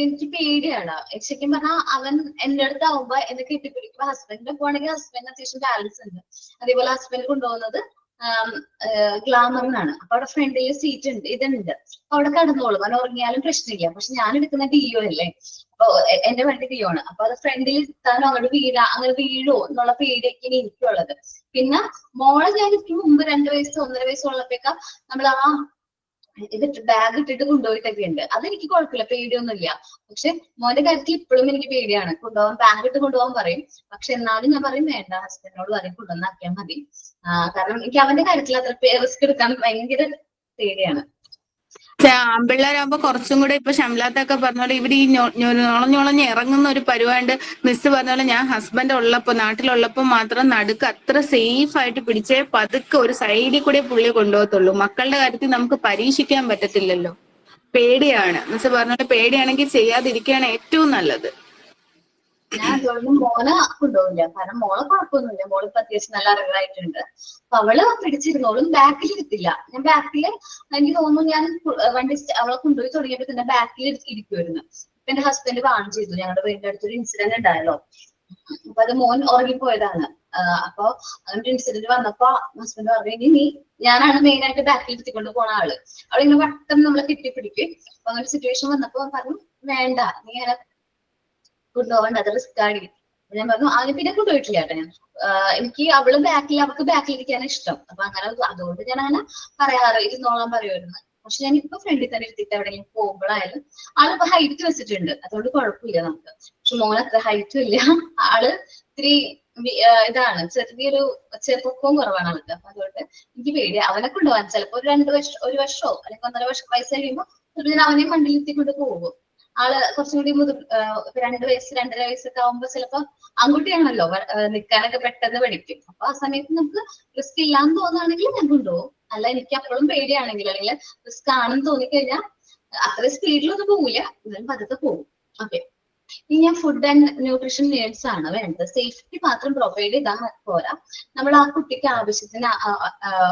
[SPEAKER 1] എനിക്ക് പേടിയാണ്. ശരിക്കും പറഞ്ഞാൽ അവൻ എന്റെ അടുത്താവുമ്പോ എന്നെ കെട്ടിപ്പിടിക്കുമ്പോ ഹസ്ബൻഡിന്റെ പോണെങ്കിൽ ഹസ്ബൻഡിന് അത്യാവശ്യം ബാലൻസ് ഉണ്ട്. അതേപോലെ ഹസ്ബൻഡ് കൊണ്ടുപോകുന്നത് ഗ്ലാമറിനാണ്. അപ്പൊ അവിടെ ഫ്രണ്ടില് സീറ്റ് ഉണ്ട്, ഇതുണ്ട്, അവിടെ കടന്നോളും, അവൻ ഉറങ്ങിയാലും പ്രശ്നമില്ല. പക്ഷെ ഞാൻ എടുക്കുന്ന ഡിയോ അല്ലേ, അപ്പൊ എന്റെ വണ്ടി ഡിയോ ആണ്. അപ്പൊ അത് ഫ്രണ്ടിൽ ഇരുത്താനോ അങ്ങോട്ട് അങ്ങനെ വീഴോ എന്നുള്ള പേടിയൊക്കെ എനിക്കുള്ളത്. പിന്നെ മോളെ ഞാൻ ഇതിന് മുമ്പ് 2 വയസ്സ് 1.5 വയസ്സുള്ളപ്പോഴേക്കാ നമ്മൾ ആ ബാഗ് ഇട്ടിട്ട് കൊണ്ടുപോയിട്ടൊക്കെ ഉണ്ട്. അതെനിക്ക് കുഴപ്പമില്ല, പേടിയൊന്നുമില്ല. പക്ഷെ മോന്റെ കാര്യത്തിൽ ഇപ്പോഴും എനിക്ക് പേടിയാണ്. ബാഗ് ഇട്ട് കൊണ്ടുപോകാൻ പറയും, പക്ഷെ എന്നാലും ഞാൻ പറയും വേണ്ട, ഹസ്ബൻഡിനോട് പറയും കൊണ്ടുവന്നാക്കിയാൽ മതി. കാരണം എനിക്ക് അവന്റെ കാര്യത്തിൽ അത്ര റിസ്ക് എടുക്കാൻ ഭയങ്കര പേടിയാണ്.
[SPEAKER 9] ആമ്പിള്ളേരാകുമ്പോ കുറച്ചും കൂടെ ഇപ്പൊ ഷംലാത്തൊക്കെ പറഞ്ഞ പോലെ ഇവര് ഈ ഞൊളഞ്ഞൊളഞ്ഞ് ഇറങ്ങുന്ന ഒരു പരിപാടി. മിസ് പറഞ്ഞ പോലെ ഞാൻ ഹസ്ബൻഡ് ഉള്ളപ്പോ, നാട്ടിലുള്ളപ്പോ മാത്രം നടുക്ക് അത്ര സേഫ് ആയിട്ട് പിടിച്ചേ പതുക്കെ ഒരു സൈഡിൽ കൂടെ പുള്ളി കൊണ്ടുപോകത്തുള്ളൂ. മക്കളുടെ കാര്യത്തിൽ നമുക്ക് പരീക്ഷിക്കാൻ പറ്റത്തില്ലല്ലോ, പേടിയാണ്. മിസ് പറഞ്ഞ പോലെ പേടിയാണെങ്കിൽ ചെയ്യാതിരിക്കുകയാണ് ഏറ്റവും നല്ലത്.
[SPEAKER 1] ഞാൻ അതുകൊണ്ട് മോനെ കൊണ്ടുപോകില്ല, കാരണം മോളെ കുഴപ്പമൊന്നുമില്ല, മോളിപ്പോ അത്യാവശ്യം നല്ല അറിവായിട്ടുണ്ട്. അപ്പൊ അവള് പിടിച്ചിരുന്നോളും, ബാക്കിൽ ഇരുത്തില്ല. ഞാൻ ബാക്കില് എനിക്ക് തോന്നുന്നു ഞാൻ വണ്ടി അവളെ കൊണ്ടുപോയി തുടങ്ങിയപ്പോ തന്നെ ബാക്കിൽ ഇരിക്കുമായിരുന്നു. ഇപ്പൊ എന്റെ ഹസ്ബൻഡ് വാൺ ചെയ്തു, ഞങ്ങളുടെ വീടിന്റെ അടുത്തൊരു ഇൻസിഡന്റ് ഉണ്ടായല്ലോ. അപ്പൊ അത് മോൻ ഉറങ്ങിപ്പോയതാണ്. അപ്പൊ അങ്ങനത്തെ ഇൻസിഡന്റ് വന്നപ്പോ ഹസ്ബൻഡ് പറഞ്ഞു, നീ ഞാനാണ് മെയിൻ ആയിട്ട് ബാക്കിൽ ഇരുത്തിക്കൊണ്ട് പോണ ആള്. അവളിങ്ങനെ വട്ടം നമ്മളെ കെട്ടിപ്പിടിക്കും. അപ്പൊ അങ്ങനെ സിറ്റുവേഷൻ വന്നപ്പോ പറഞ്ഞു വേണ്ട, നീ അങ്ങനെ കൊണ്ടുപോകണ്ട, അത് റിസ്ക് ആണ്. ഞാൻ പറഞ്ഞു അതിന് പിന്നെ കൊണ്ടുപോയിട്ടില്ല കേട്ടോ. ഞാൻ എനിക്ക് അവള് അവൾക്ക് ബാക്കിലിരിക്കാനാണ് ഇഷ്ടം. അപ്പൊ അങ്ങനെ അതുകൊണ്ട് ഞാൻ അങ്ങനെ പറയാറ്, ഇരുന്നോളാൻ പറയുമായിരുന്നു. പക്ഷെ ഞാൻ ഇപ്പൊ ഫ്രണ്ടിൽ തന്നെ ഇരുത്തിട്ട് എവിടെയെങ്കിലും പോകുമ്പോഴായാലും ആളിപ്പോ ഹൈറ്റ് വെച്ചിട്ടുണ്ട്, അതുകൊണ്ട് കുഴപ്പമില്ല നമുക്ക്. പക്ഷെ മോൻ അത്ര ഹൈറ്റും ഇല്ല, ആള് ഇത്തിരി ഇതാണ്, ചെറിയൊരു ചെറുപ്പവും കുറവാണ് ആൾക്ക്. അപ്പൊ അതുകൊണ്ട് എനിക്ക് പേടി അവനെ കൊണ്ടുപോകാൻ. ചിലപ്പോ ഒരു 2 വർഷം 1 വർഷമോ അല്ലെങ്കിൽ 1.5 വയസ്സ് കഴിയുമ്പോ ഞാൻ അവനെ മണ്ടിലിരുത്തിക്കൊണ്ട് പോകും. ആള് കുറച്ചും കൂടി 2 വയസ്സ് 2.5 വയസ്സൊക്കെ ആവുമ്പോ ചിലപ്പോ ആൺകുട്ടിയാണല്ലോ, നിൽക്കാനൊക്കെ പെട്ടെന്ന് പഠിക്കും. അപ്പൊ ആ സമയത്ത് നമുക്ക് റിസ്ക് ഇല്ലാന്ന് തോന്നുകയാണെങ്കിൽ ഞാൻ കൊണ്ടുപോകും. അല്ല എനിക്ക് അപ്പോഴും പേടിയാണെങ്കിൽ അല്ലെങ്കിൽ റിസ്ക് ആണെന്ന് തോന്നിക്കഴിഞ്ഞാൽ അത്ര സ്പീഡിലൊന്നും പോകില്ല, എന്നാലും പതുക്കെ പോകും. ഓക്കെ, ഇനി ഞാൻ ഫുഡ് ആൻഡ് ന്യൂട്രീഷൻ നീഡ്സ് ആണ് വേണ്ടത്. സേഫ്റ്റി മാത്രം പ്രൊവൈഡ് ചെയ്താൽ പോരാ, നമ്മൾ ആ കുട്ടിക്ക് ആവശ്യത്തിന്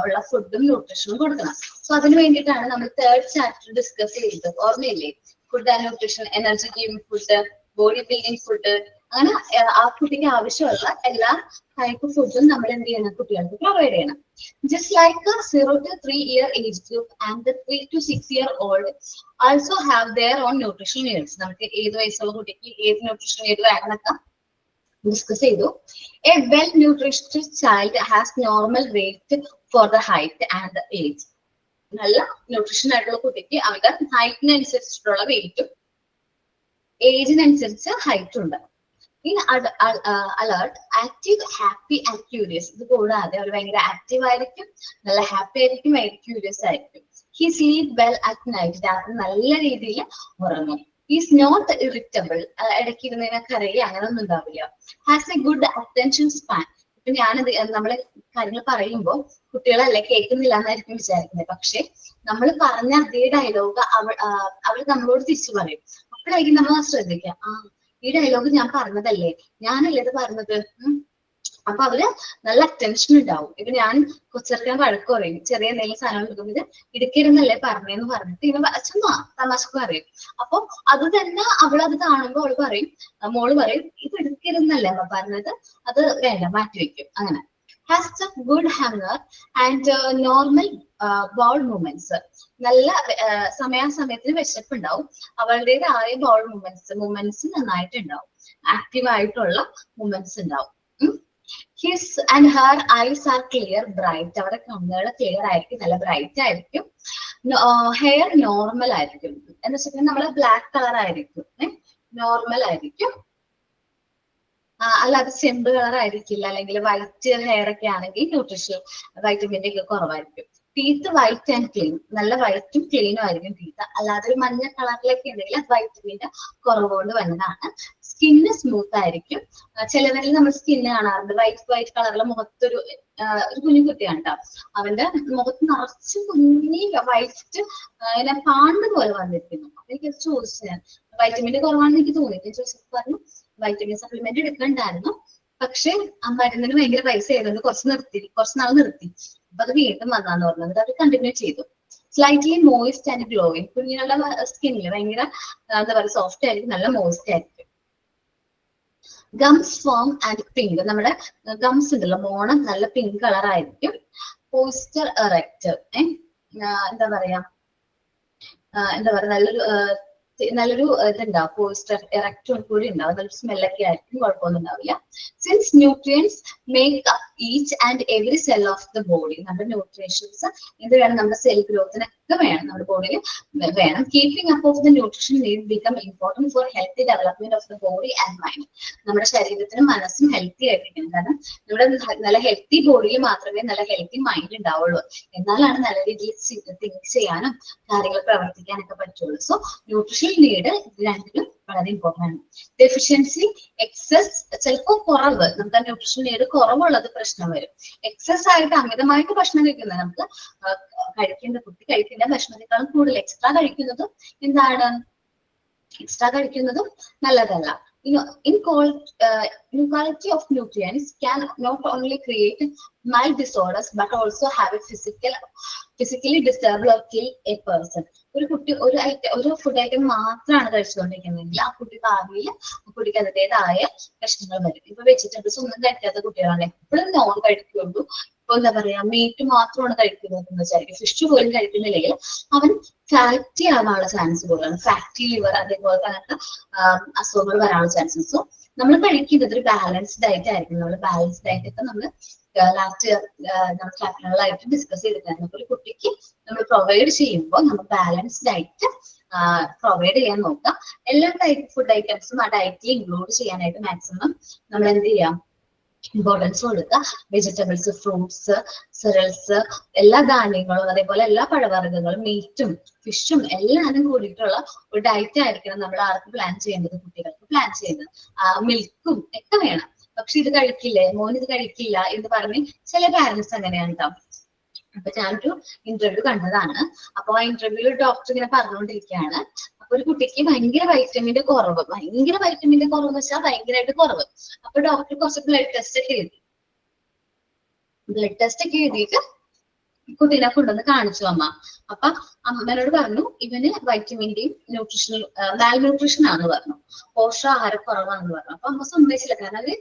[SPEAKER 1] ഉള്ള ഫുഡും ന്യൂട്രീഷനും കൊടുക്കണം. സോ അതിന് വേണ്ടിയിട്ടാണ് നമ്മൾ 3rd ചാപ്റ്റർ ഡിസ്കസ് ചെയ്തത്, ഓർമ്മയില്ലേ? Food and nutrition, energy giving food, body building food, അങ്ങനെ ആ കുട്ടിക്ക് ആവശ്യമുള്ള എല്ലാ ടൈപ്പ് ഫുഡും നമ്മൾ എന്ത് ചെയ്യണം, കുട്ടികൾക്ക് പ്രൊവൈഡ് ചെയ്യണം. Just like 0 to 3 year age group and the 3 to 6 year old also have their own nutritional needs. നമുക്ക് ഏത് വയസ്സുള്ള കുട്ടിക്ക് ഏത് ന്യൂട്രീഷൻ നീഡ് വേണമെന്നൊക്കെ ഡിസ്കസ് ചെയ്തു. A well nourished child has normal weight for the height and the age. നല്ല nutrition ആയിട്ടുള്ള കുട്ടിക്ക് അവരുടെ ഹൈറ്റിനനുസരിച്ചിട്ടുള്ള വെയിറ്റും ഏജിനനുസരിച്ച് ഹൈറ്റും ഉണ്ട്. In alert, active, happy and curious. ഇത് കൂടാതെ അവർ ഭയങ്കര ആക്റ്റീവ് ആയിരിക്കും, നല്ല ഹാപ്പി ആയിരിക്കും, ഭയങ്കര ക്യൂരിയസ് ആയിരിക്കും. He sleep well at night. രാത്രി നല്ല രീതിയിൽ ഉറങ്ങും. ഈസ് നോട്ട് ഇറിറ്റബിൾ, ഇടയ്ക്ക് ഇരുന്നതിനെ കരയുക അങ്ങനെ ഒന്നും ഉണ്ടാവില്ല. Has A good attention span. ഇപ്പൊ ഞാനത് നമ്മള് കാര്യങ്ങൾ പറയുമ്പോൾ കുട്ടികളല്ലേ കേൾക്കുന്നില്ല എന്നായിരിക്കും വിചാരിക്കുന്നത്. പക്ഷെ നമ്മൾ പറഞ്ഞ അതേ ഡയലോഗ് അവൾ നമ്മളോട് തിരിച്ചു പറയും. അപ്പോഴായിരിക്കും നമ്മൾ ശ്രദ്ധിക്കാം, ആ ഈ ഡയലോഗ് ഞാൻ പറഞ്ഞതല്ലേ, ഞാനല്ലേ ഇത് പറഞ്ഞത്. അപ്പൊ അവര് നല്ല അറ്റൻഷൻ ഉണ്ടാവും. ഇപ്പൊ ഞാൻ കൊച്ചിറക്കാൻ വഴക്ക് പറയും, ചെറിയ എന്തെങ്കിലും സാധനം എടുക്കുന്നത് ഇടുക്കിരുന്നല്ലേ പറഞ്ഞേന്ന് പറഞ്ഞിട്ട് ഇങ്ങനെ ചുമ്മാ തമാശക്ക് പറയും. അപ്പൊ അത് തന്നെ അവളത് കാണുമ്പോൾ അവള് പറയും, മോള് പറയും, ഇത് ഇടുക്കിരുന്നല്ലേ അമ്മ പറഞ്ഞത്, അത് വേണ്ട മാറ്റി വെക്കും. അങ്ങനെ has A good ഹങ്ങർ and normal bowl movements. നല്ല സമയാസമയത്തിന് വിശപ്പുണ്ടാവും. അവളുടേതായ ബൗൾ മൂവ്മെന്റ്സ് നന്നായിട്ടുണ്ടാവും. ആക്റ്റീവ് ആയിട്ടുള്ള മൂവ്മെന്റ്സ് ഉണ്ടാവും. His and her eyes R clear bright. അവരുടെ കണ്ണുകൾ ക്ലിയർ ആയിരിക്കും, നല്ല ബ്രൈറ്റ് ആയിരിക്കും. ഹെയർ നോർമൽ ആയിരിക്കും. എന്ന് വെച്ചിട്ടുണ്ടെങ്കിൽ നമ്മള് ബ്ലാക്ക് കളർ ആയിരിക്കും, നോർമൽ ആയിരിക്കും. അല്ലാതെ ചെമ്പ് കളർ ആയിരിക്കില്ല. അല്ലെങ്കിൽ വൈറ്റ് ഹെയർ ഒക്കെ ആണെങ്കിൽ ന്യൂട്രീഷൻ വൈറ്റമിന്റെ ഒക്കെ കുറവായിരിക്കും. ടീത്ത് വൈറ്റ് ആൻഡ് ക്ലീൻ, നല്ല വൈറ്റും ക്ലീനും ആയിരിക്കും ടീത്ത്. അല്ലാതെ ഒരു മഞ്ഞ കളറിലൊക്കെ ഉണ്ടെങ്കിൽ അത് വൈറ്റമിന്റെ കുറവ് കൊണ്ട് വന്നതാണ്. സ്കിന്ന് സ്മൂത്ത് ആയിരിക്കും. ചിലവരിൽ നമ്മൾ സ്കിന്ന് കാണാറുണ്ട് വൈറ്റ് കളറിലെ മുഖത്തൊരു കുഞ്ഞു കുട്ടിയാണ് കേട്ടോ, അവന്റെ മുഖത്ത് നിറച്ച് കുഞ്ഞി വൈറ്റ് ഇങ്ങനെ പാണ്ട് പോലെ വന്നിരിക്കുന്നു. അപ്പൊ എനിക്കത് ചോദിച്ചു, വൈറ്റമിന്റെ കുറവാണെന്ന് എനിക്ക് തോന്നി. ചോദിച്ചപ്പോൾ പറഞ്ഞു വൈറ്റമിൻ സപ്ലിമെന്റ് എടുക്കണ്ടായിരുന്നു, പക്ഷെ ആ മരുന്നിന് ഭയങ്കര പൈസ ആയതുകൊണ്ട് കുറച്ച് നാൾ നിർത്തി. അപ്പൊ അത് വീണ്ടും വന്നാന്ന് പറഞ്ഞത്, അത് കണ്ടിന്യൂ ചെയ്തു. Slightly moist and glowing. കുഞ്ഞുങ്ങളുടെ സ്കിന്നിൽ ഭയങ്കര എന്താ പറയുക സോഫ്റ്റ് ആയിരിക്കും, നല്ല മോയിസ്റ്റ് ആയിരിക്കും. Gums firm and pink. നമ്മുടെ ഗംസ് ഉണ്ടല്ലോ മോണം നല്ല പിങ്ക് കളർ ആയിരിക്കും. പോസ്റ്റർ എറക്റ്റ്, എന്താ പറയാ നല്ലൊരു ഇതുണ്ടാവും. പോസ്റ്റർ എറക്റ്റും കൂടി ഉണ്ടാവും. നല്ലൊരു സ്മെല്ലൊക്കെ ആയിരിക്കും, കുഴപ്പമൊന്നും ഉണ്ടാവില്ല. Since nutrients make up each and every cell of the body. നമ്മുടെ ന്യൂട്രീഷൻസ് എന്ത് വേണം, നമ്മുടെ സെൽ ഗ്രോത്തിനൊക്കെ വേണം, നമ്മുടെ ബോഡിയിൽ വേണം. Keeping up of the nutrition need become important for healthy development of the body and mind. നമ്മുടെ ശരീരത്തിനും മനസ്സും ഹെൽത്തി ആയിരിക്കണം. കാരണം നമ്മുടെ നല്ല ഹെൽത്തി ബോഡിയിൽ മാത്രമേ നല്ല ഹെൽത്തി മൈൻഡ് ഉണ്ടാവുള്ളൂ. എന്നാലാണ് നല്ല രീതിയിൽ തിങ്ക് ചെയ്യാനും കാര്യങ്ങൾ പ്രവർത്തിക്കാനൊക്കെ പറ്റുള്ളൂ. സോ ന്യൂട്രീഷൻ നീഡ് ഇത് രണ്ടിലും വളരെ ഇമ്പോർട്ടൻ്റ് ആണ്. ഡെഫിഷ്യൻസി, എക്സസ്, ചിലപ്പോൾ കുറവ്, നമുക്ക് ആ ന്യൂട്രീഷൻ നീഡ് കുറവുള്ളത് പ്രശ്നം വരും. എക്സസ് ആയിട്ട് അമിതമായിട്ട് ഭക്ഷണം കഴിക്കുന്നത്, നമുക്ക് കുട്ടി കഴിക്കേണ്ട ഭക്ഷണത്തെക്കാളും കൂടുതൽ എക്സ്ട്രാ കഴിക്കുന്നതും എന്താണ്, എക്സ്ട്രാ കഴിക്കുന്നതും നല്ലതല്ല. Inequality of nutrients can not only create mild disorders but also have a physically disable or kill a person. ഒരു കുട്ടി ഒരു ഫുഡ് ഐറ്റം മാത്രമാണ് കഴിച്ചുകൊണ്ടിരിക്കുന്നതെങ്കിൽ ആ കുട്ടി ഭാവിയിൽ കുട്ടിക്ക് അതിൻ്റെതായ പ്രശ്നങ്ങൾ വരും. ഇപ്പൊ വെജിറ്റബിൾസ് ഒന്നും കഴിക്കാത്ത കുട്ടികളാണ് എപ്പോഴും നോൺ കഴിക്കുള്ളൂ, ഇപ്പൊ എന്താ പറയാ മീറ്റ് മാത്രമാണ് കഴിക്കുന്നത് എന്ന് വിചാരിക്കും, ഫിഷ് പോലും കഴിക്കുന്നില്ലെങ്കിൽ അവൻ ഫാറ്റി ആവാനുള്ള ചാൻസ് കൂടുതലാണ്. ഫാറ്റി ലിവർ അതേപോലെ അങ്ങനത്തെ അസുഖങ്ങൾ വരാനുള്ള ചാൻസസ്. സോ നമ്മൾ കഴിക്കുന്നത് ഒരു ബാലൻസ്ഡ് ഡയറ്റ് ആയിരിക്കും. നമ്മൾ ബാലൻസ്ഡ് ഡയറ്റ് ഒക്കെ നമ്മൾ ലാസ്റ്റ് നമ്മൾ ചാപ്റ്ററുകളായിട്ട് ഡിസ്കസ് ചെയ്തിട്ടായിരുന്നു. ഒരു കുട്ടിക്ക് നമ്മൾ പ്രൊവൈഡ് ചെയ്യുമ്പോൾ നമ്മൾ ബാലൻസ്ഡ് ഡയറ്റ് പ്രൊവൈഡ് ചെയ്യാൻ നോക്കാം. എല്ലാ ടൈപ്പ് ഫുഡ് ഐറ്റംസും ആ ഡയറ്റിൽ ഇൻക്ലൂഡ് ചെയ്യാനായിട്ട് മാക്സിമം നമ്മൾ എന്ത് ചെയ്യാം, ഇമ്പോർട്ടൻസ് കൊടുക്കുക. വെജിറ്റബിൾസ്, ഫ്രൂട്ട്സ്, സിറൽസ്, എല്ലാ ധാന്യങ്ങളും അതേപോലെ എല്ലാ പഴവർഗ്ഗങ്ങളും, മീറ്റും ഫിഷും എല്ലാവരും കൂടിയിട്ടുള്ള ഒരു ഡയറ്റ് ആയിരിക്കണം നമ്മൾ ആർക്ക് പ്ലാൻ ചെയ്യേണ്ടത്, കുട്ടികൾക്ക് പ്ലാൻ ചെയ്യുന്നത്. മിൽക്കും ഒക്കെ വേണം. പക്ഷെ ഇത് കഴിക്കില്ലേ, മോൻ ഇത് കഴിക്കില്ല എന്ന് പറഞ്ഞ് ചില പാരന്റ്സ് അങ്ങനെയാണ് കേട്ടോ. അപ്പൊ ഞാനൊരു ഇന്റർവ്യൂ കണ്ടതാണ്. അപ്പൊ ആ ഇന്റർവ്യൂവിൽ ഡോക്ടർ ഇങ്ങനെ പറഞ്ഞുകൊണ്ടിരിക്കുകയാണ്. അപ്പൊ ഒരു കുട്ടിക്ക് ഭയങ്കര വൈറ്റമിന്റെ കുറവ് എന്ന് വെച്ചാൽ ഭയങ്കരമായിട്ട് കുറവ്. അപ്പൊ ഡോക്ടർ കുറച്ച് ബ്ലഡ് ടെസ്റ്റ് ഒക്കെ എഴുതിയിട്ട് കുട്ടീനെ കൊണ്ടുവന്ന് കാണിച്ചു അമ്മ. അപ്പൊ അമ്മനോട് പറഞ്ഞു ഇവന് വൈറ്റമിന്റെയും മാൽ ന്യൂട്രീഷൻ ആണെന്ന് പറഞ്ഞു, പോഷകാഹാരക്കുറവാണെന്ന് പറഞ്ഞു. അപ്പൊ അമ്മ സമ്മതിച്ചില്ല, കാരണം അത്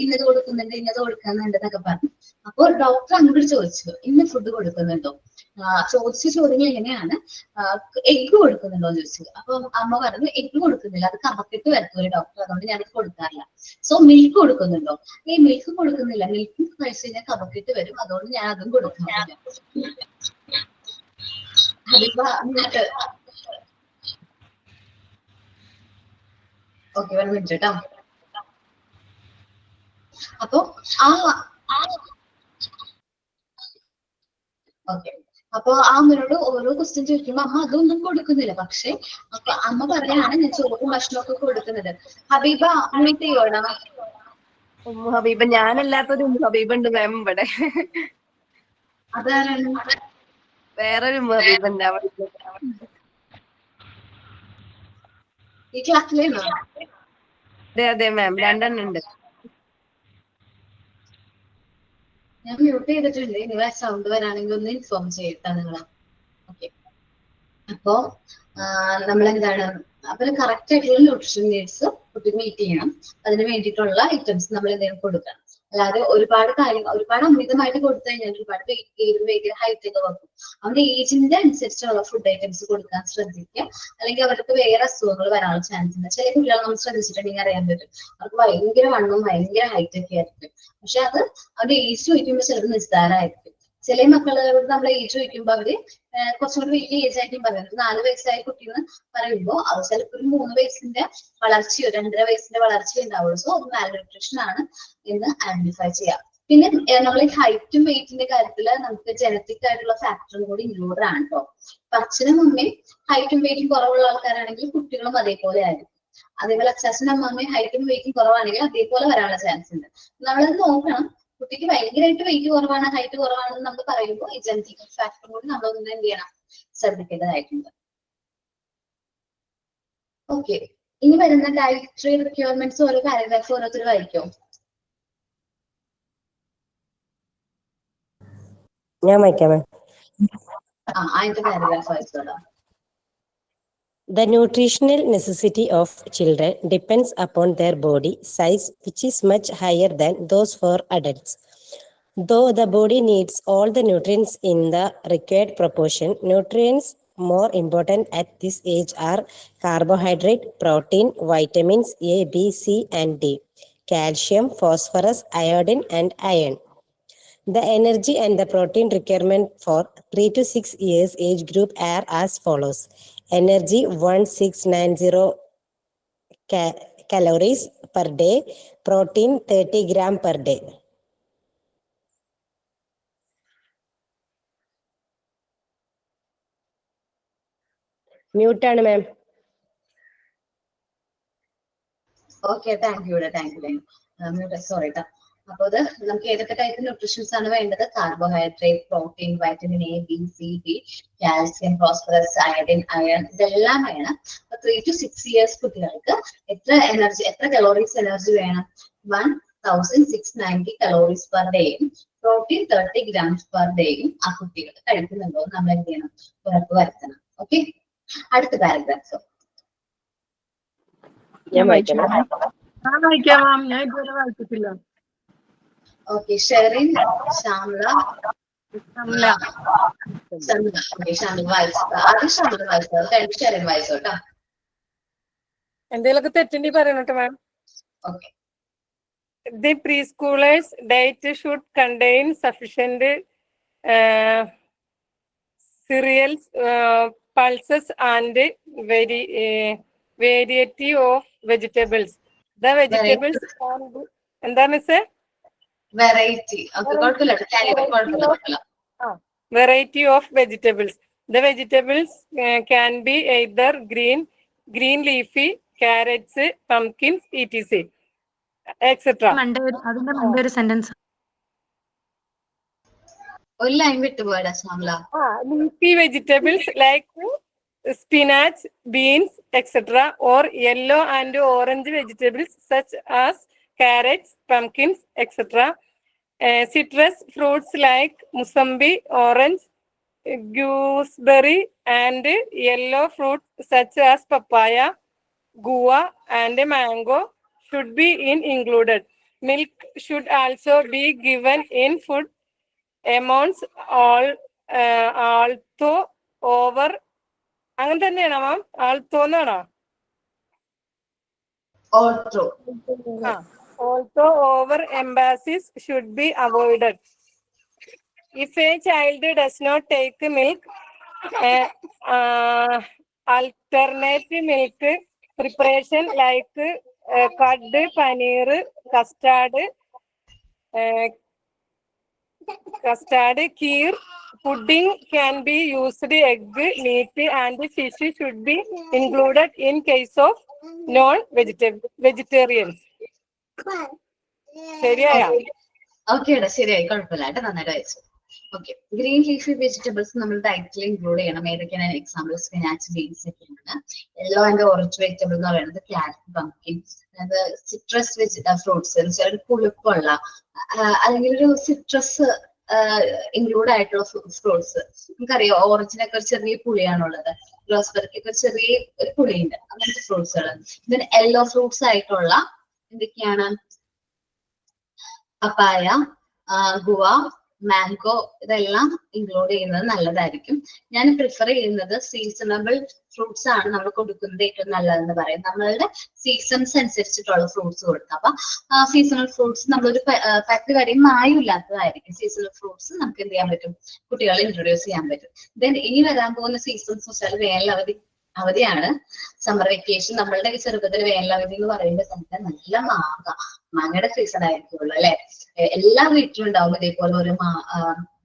[SPEAKER 1] ഇന്നത് കൊടുക്കുന്നുണ്ട് എന്നൊക്കെ പറഞ്ഞു. അപ്പൊ ഡോക്ടർ അങ്ങോട്ട് ചോദിച്ചു ഇന്ന് ഫുഡ് കൊടുക്കുന്നുണ്ടോ, ചോദിച്ച ചോദ്യങ്ങൾ എങ്ങനെയാണ്, എഗ്ഗ് കൊടുക്കുന്നുണ്ടോ എന്ന് ചോദിച്ചു. അപ്പൊ അമ്മ പറഞ്ഞു എഗ്ഗ് കൊടുക്കുന്നില്ല, അത് കഫക്കെട്ട് വരുത്തും ഡോക്ടർ, അതുകൊണ്ട് ഞാനത് കൊടുക്കാറില്ല. സോ മിൽക്ക് കൊടുക്കുന്നുണ്ടോ, മിൽക്ക് കൊടുക്കുന്നില്ല, മിൽക്ക് കഴിച്ചു കഴിഞ്ഞാൽ കഫക്കെട്ട് വരും, അതുകൊണ്ട് ഞാൻ അതും കൊടുക്കുന്നില്ല. ഓക്കെ, ഒരു മിനിറ്റ് കേട്ടോ. അപ്പൊ ഓക്കെ, അപ്പൊ ആ അമ്മനോട് ഓരോ ക്വസ്റ്റ്യൻ ചോദിക്കുമ്പോ അമ്മ അതൊന്നും കൊടുക്കുന്നില്ല. പക്ഷെ അപ്പൊ അമ്മ പറയാണ് ഞാൻ ചോറും ഭക്ഷണമൊക്കെ കൊടുക്കുന്നത്. ഹബീബ മ്യൂട്ട് ചെയ്യോടാ.
[SPEAKER 5] ഹബീബ, ഞാനല്ലാത്തൊരു ഹബീബ ഉണ്ട് മാം ഇവിടെ.
[SPEAKER 1] അതാരാണ്?
[SPEAKER 5] വേറൊരു ഹബീബ ഉണ്ട് അവിടെ.
[SPEAKER 1] ഈ ക്ലാസ്സിലാണോ?
[SPEAKER 5] അതെ മാം, 2 ഉണ്ട്.
[SPEAKER 1] ഞാൻ മ്യൂട്ട് ചെയ്തിട്ടുണ്ട്. നിങ്ങളെ സൗണ്ട് വരാണെങ്കിൽ ഒന്ന് ഇൻഫോം ചെയ്യട്ടാ നിങ്ങളെ. ഓക്കെ. അപ്പോ നമ്മളെന്താണ്, അപ്പൊ കറക്റ്റ് ആയിട്ടുള്ള ന്യൂട്രീഷൻ നീഡ്സ് കുട്ടിക്ക് മീറ്റ് ചെയ്യണം. അതിന് വേണ്ടിയിട്ടുള്ള ഐറ്റംസ് നമ്മൾ എന്തെങ്കിലും കൊടുക്കണം. അല്ലാതെ ഒരുപാട് അമിതമായിട്ട് കൊടുത്തു കഴിഞ്ഞാൽ ഒരുപാട് വെയിറ്റ് ഹൈറ്റ് ഒക്കെ വെക്കും. അവരുടെ ഏജിന്റെ അനുസരിച്ചുള്ള ഫുഡ് ഐറ്റംസ് കൊടുക്കാൻ ശ്രദ്ധിക്കുക. അല്ലെങ്കിൽ അവർക്ക് വേറെ അസുഖങ്ങൾ വരാനുള്ള ചാൻസ് ഉണ്ട്. ചില കുട്ടികൾ നമ്മൾ ശ്രദ്ധിച്ചിട്ടുണ്ടെങ്കിൽ അറിയാൻ പറ്റും, അവർക്ക് ഭയങ്കര വണ്ണവും ഭയങ്കര ഹൈറ്റ് ഒക്കെ ആയിരിക്കും. പക്ഷെ അത് അവരുടെ ഏജ് ചോദിക്കുമ്പോൾ ചിലത് നിസ്സാരമായിരിക്കും. ചില മക്കളോട് നമ്മൾ ഏജ് ചോദിക്കുമ്പോൾ അവര് കുറച്ചും കൂടി വലിയ ഏജ് ആയിട്ടും പറയുന്നത്. 4 വയസ്സായ കുട്ടിന്ന് പറയുമ്പോൾ അത് ചിലപ്പോൾ ഒരു 3 വയസ്സിന്റെ വളർച്ചയോ 2.5 വയസ്സിന്റെ വളർച്ചയോ ഉണ്ടാവുള്ളൂ. സോ അത് മാൽന്യൂട്രീഷൻ ആണ് എന്ന് ഐഡന്റിഫൈ ചെയ്യാം. പിന്നെ നമ്മൾ ഈ ഹൈറ്റും വെയിറ്റിന്റെ കാര്യത്തിൽ നമുക്ക് ജനറ്റിക് ആയിട്ടുള്ള ഫാക്ടറും കൂടി ഇൻക്ലൂഡ് ആണ് കേട്ടോ. അച്ഛനും അമ്മയും ഹൈറ്റും വെയിറ്റും കുറവുള്ള ആൾക്കാരാണെങ്കിൽ കുട്ടികളും അതേപോലെ ആയിരിക്കും. അതേപോലെ അച്ഛനും അമ്മയും ഹൈറ്റും വെയിറ്റും കുറവാണെങ്കിൽ അതേപോലെ വരാനുള്ള ചാൻസ് ഉണ്ട്. നമ്മളത് നോക്കണം. കുട്ടിക്ക് ഭയങ്കരമായിട്ട് വെയിറ്റ് കുറവാണ്, ഹൈറ്റ് കുറവാണെന്ന് നമ്മൾ പറയുമ്പോൾ ഈ ജനറ്റിക് ഫാക്ടർ കൂടി നമ്മളൊന്നും എന്ത് ചെയ്യണം, ശ്രദ്ധിക്കേണ്ടതായിട്ടുണ്ട്. ഓക്കെ, ഇനി വരുന്ന ഡയറ്ററി റിക്വയർമെന്റ്സ് ഓരോ പാരഗ്രാഫ് ഓരോരുത്തർ വായിക്കോ?
[SPEAKER 7] ഞാൻ വായിക്കാമേ.
[SPEAKER 1] അതിന്റെ paragraph വായിച്ചോളാം.
[SPEAKER 7] The nutritional necessity of children depends upon their body size, which is much higher than those for adults. Though the body needs all the nutrients in the required proportion, nutrients more important at this age are carbohydrate, protein, vitamins A, B, C, and D, calcium, phosphorus, iodine, and iron. The energy and the protein requirement for 3 to 6 years age group are as follows. Energy 1690 calories per day, protein 30 gram per day. Mute ആണ് ma'am.
[SPEAKER 1] Okay, thank you. Sorry കേട്ടോ. അപ്പൊ അത് നമുക്ക് ഏതൊക്കെ type nutritions ആണ് വേണ്ടത്? Carbohydrate, protein, vitamin A, B, C, D, calcium, phosphorus, iodine, iron, ഇതെല്ലാം വേണം. 3 to 6 years കുട്ടികൾക്ക് എത്ര കലോറീസ് എനർജി വേണം? 1690 കലോറീസ് പെർ ഡേയും പ്രോട്ടീൻ 30 grams പെർ ഡേയും ആ കുട്ടികൾ കഴിക്കുന്നുണ്ടോ എന്ന് നമ്മൾ എന്ത് ചെയ്യണം, ഉറപ്പ് വരുത്തണം. ഓക്കെ, അടുത്ത പാരഗ്രാഫ്.
[SPEAKER 10] ഞാൻ വായിക്കാം മാം. ഞാൻ ഇതുവരെ വായിച്ചിട്ടില്ല.
[SPEAKER 1] ഓക്കെ, ഷെറിൻ, ശ്യാമള, വായിച്ചോട്ടോ.
[SPEAKER 10] എന്തെങ്കിലുമൊക്കെ തെറ്റുണ്ടി പറയണോട്ടോ മാം.
[SPEAKER 1] Okay.
[SPEAKER 10] The preschooler's diet should contain sufficient cereals, pulses, and variety of vegetables. The vegetables can be എന്താണ് മിസ്സേ?
[SPEAKER 1] Variety
[SPEAKER 10] of vegetables. The vegetables can be either green leafy, carrots, pumpkins, etc. etc.
[SPEAKER 4] അതിന്റെ മണ്ടേ ഒരു sentence
[SPEAKER 1] ഒരു line വിട്ടുപോയടാ Shyamala.
[SPEAKER 10] Leafy vegetables like spinach, beans, etc. or yellow and orange vegetables such as carrots, pumpkins, etc. Citrus fruits like musambi, orange, gooseberry, and yellow fruits such as papaya, guava, and mango should be included. Milk should also be given in food amounts, although over അങ്ങനെ തന്നെയാണോ മാം? ആൾത്തോന്നാണോ? Also over emphasis should be avoided. If a child does not take milk, alternative milk preparation like curd, paneer, custard, kheer, pudding can be used egg, meat and fish should be included in case of non-vegetarians. ശരിയായോ?
[SPEAKER 1] ഓക്കേടാ, ശരിയായി, കുഴപ്പമില്ല കേട്ടോ, നന്നായിട്ട് വായിച്ചു. Okay, green leafy vegetables നമ്മൾ ഡയറ്റിൽ include ചെയ്യണം. ഏതൊക്കെയാണ് എക്സാമ്പിൾ? സ്പിനാച്ച്, ബീൻസ് ഒക്കെയാണ്. യെല്ലോ ആൻഡ് ഓറഞ്ച് വെജിറ്റബിൾ എന്ന് പറയുന്നത് ക്യാരറ്റ്, പംകിൻ, അതായത് സിട്രസ് ഫ്രൂട്ട്സ്, ചില പുളിപ്പുള്ള അല്ലെങ്കിൽ ഒരു സിട്രസ് ഇൻക്ലൂഡ് ആയിട്ടുള്ള ഫ്രൂട്ട്സ്. നമുക്കറിയാം ഓറഞ്ചിനൊക്കെ ഒരു ചെറിയ പുളിയാണുള്ളത്, റോസ്ബെറിക്കൊക്കെ ഒരു ചെറിയ ഒരു പുളിയുണ്ട്, അങ്ങനത്തെ ഫ്രൂട്ട്സുകൾ. ഇതിന് യെല്ലോ ഫ്രൂട്ട്സ് ആയിട്ടുള്ള എന്തൊക്കെയാണ്? പപ്പായ, ഗുവ, മാംഗോ, ഇതെല്ലാം ഇൻക്ലൂഡ് ചെയ്യുന്നത് നല്ലതായിരിക്കും. ഞാൻ പ്രിഫർ ചെയ്യുന്നത് സീസണബിൾ ഫ്രൂട്ട്സ് ആണ് നമ്മൾ കൊടുക്കുന്നത് ഏറ്റവും നല്ലതെന്ന് പറയും. നമ്മളുടെ സീസൺസ് അനുസരിച്ചിട്ടുള്ള ഫ്രൂട്ട്സ് കൊടുക്കുക. അപ്പൊ സീസണൽ ഫ്രൂട്ട്സ് നമ്മളൊരു പത്ത് വരെയും മായമില്ലാത്തതായിരിക്കും. സീസണൽ ഫ്രൂട്ട്സ് നമുക്ക് എന്ത് ചെയ്യാൻ പറ്റും? കുട്ടികളെ ഇൻട്രൊഡ്യൂസ് ചെയ്യാൻ പറ്റും. ദെൻ ഇനി വരാൻ പോകുന്ന സീസൺസ് വെച്ചാൽ വേനൽ അവധിയാണ്, സമ്മർ വെക്കേഷൻ. നമ്മളുടെ ചെറുപ്പത്തിൽ വേനൽ അവധി എന്ന് പറയുമ്പോൾ തന്നെ നല്ല മാങ്ങയുടെ സീസൺ ആയിരിക്കുള്ളൂ അല്ലെ. എല്ലാ വീട്ടിലും ഉണ്ടാവും ഇതേപോലെ ഒരു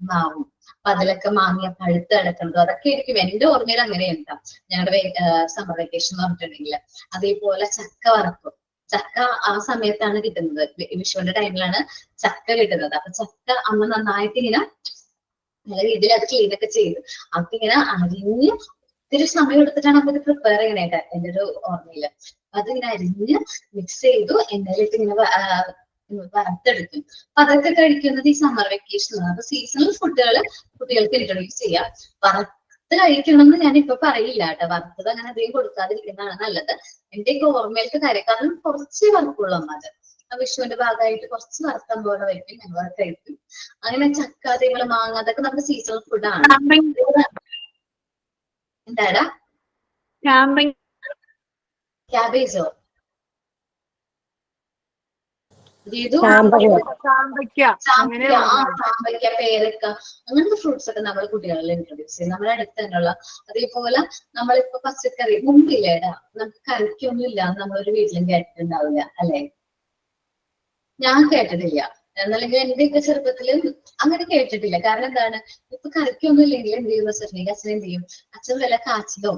[SPEAKER 1] മാവും. അപ്പൊ അതിലൊക്കെ മാങ്ങ പഴുത്ത് കിടക്കുന്നത് അതൊക്കെ ആയിരിക്കും. എന്റെ ഓർമ്മയിൽ അങ്ങനെയുണ്ടാവും ഞങ്ങളുടെ സമ്മർ വെക്കേഷൻ എന്ന് പറഞ്ഞിട്ടുണ്ടെങ്കിൽ. അതേപോലെ ചക്ക വറക്കും. ചക്ക ആ സമയത്താണ് കിട്ടുന്നത്, വിഷുവിന്റെ ടൈമിലാണ് ചക്ക കിട്ടുന്നത്. അപ്പൊ ചക്ക അന്ന് നന്നായിട്ട് ഇങ്ങനെ നല്ല രീതിയിൽ അത് ക്ലീനൊക്കെ ചെയ്ത് അതിങ്ങനെ അരിഞ്ഞ് ഒത്തിരി സമയം എടുത്തിട്ടാണ് അപ്പൊ ഇത് പ്രിപ്പയർ ചെയ്യണേട്ട് എന്റെ ഒരു ഓർമ്മയില്. അതിങ്ങനെ അരിഞ്ഞ് മിക്സ് ചെയ്തു എണ്ണയിലിട്ട് ഇങ്ങനെ വറുത്തെടുക്കും. അപ്പൊ അതൊക്കെ കഴിക്കുന്നത് ഈ സമ്മർ വെക്കേഷനാണ്. അപ്പൊ സീസണൽ ഫുഡുകൾ കുട്ടികൾക്ക് ഇൻട്രൊഡ്യൂസ് ചെയ്യാം. വറുത്ത് കഴിക്കണം എന്ന് ഞാൻ ഇപ്പൊ പറയില്ല കേട്ടോ. വറുത്തത് അങ്ങനെ അധികം കൊടുക്കാതിരിക്കുന്നതാണ് നല്ലത്. എന്റെയൊക്കെ ഓർമ്മയിലേക്ക് കാര്യം, കാരണം കുറച്ച് വറുക്കുള്ളൂ അത്. വിഷുവിന്റെ ഭാഗമായിട്ട് കുറച്ച് വറുക്കാൻ പോലെ വയ്ക്കും, ഞങ്ങൾ കഴിക്കും. അങ്ങനെ ചക്ക, അതേപോലെ മാങ്ങ, അതൊക്കെ നമ്മുടെ സീസണൽ ഫുഡാണ്. എന്താടാ? ക്യാബേജോ? ചാമ്പയ്ക്ക, പേരക്ക, അങ്ങനത്തെ ഫ്രൂട്ട്സ് ഒക്കെ നമ്മൾ കുട്ടികളിൽ ഇൻട്രൊഡ്യൂസ് ചെയ്യും. നമ്മുടെ അടുത്ത് തന്നെയുള്ള. അതേപോലെ നമ്മളിപ്പോ പച്ചക്കറി മുമ്പില്ലേടാ, നമുക്ക് കറിക്കൊന്നും ഇല്ലാന്ന് നമ്മളൊരു വീട്ടിലും കേട്ടിട്ടുണ്ടാവില്ല അല്ലെ? ഞാൻ കേട്ടിട്ടില്ല. എന്നല്ലെങ്കിൽ എന്റെയൊക്കെ ചെറുപ്പത്തില് അങ്ങനെ കേട്ടിട്ടില്ല. കാരണം എന്താണ്, ഇപ്പൊ കറിക്കൊന്നും ഇല്ലെങ്കിൽ എന്ത് ചെയ്യുന്ന വെച്ചിട്ടുണ്ടെങ്കിൽ അച്ഛൻ എന്ത് ചെയ്യും? അച്ഛൻ വല്ല കാച്ചിലോ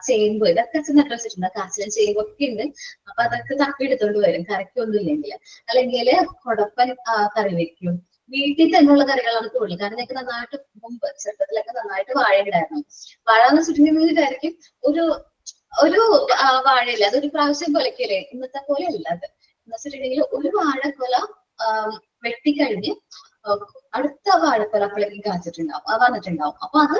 [SPEAKER 1] ചേമ്പ്, ഇതൊക്കെ അച്ഛൻ നട്ടു വെച്ചിട്ടുണ്ട്. കാച്ചിലും ചേമ്പൊക്കെ ഉണ്ട്. അപ്പൊ അതൊക്കെ തപ്പി എടുത്തോണ്ട് വരും കറിക്കൊന്നും ഇല്ലെങ്കിൽ. അല്ലെങ്കിൽ കൊടപ്പൻ കറി വെക്കും. വീട്ടിൽ തന്നെയുള്ള കറികളാണ് കൂടുതൽ. കാരണം ഞങ്ങൾക്ക് നന്നായിട്ട് മുമ്പ് ചെറുപ്പത്തിലൊക്കെ നന്നായിട്ട് വാഴ ഉണ്ടായിരുന്നു. വാഴ എന്ന് വെച്ചിട്ടുണ്ടെങ്കിൽ വിചാരിക്കും ഒരു വാഴയില്ല, അതൊരു പ്രാവശ്യം കൊലക്കല്ലേ, ഇന്നത്തെ പോലെ അല്ല അത്. എന്ന് വെച്ചിട്ടുണ്ടെങ്കിൽ ഒരു വാഴക്കൊല വെട്ടിക്കഴിഞ്ഞ് അടുത്ത വാഴക്കൊല അപ്പോഴേക്കും കാച്ചിട്ടുണ്ടാവും, വന്നിട്ടുണ്ടാവും. അപ്പൊ അത്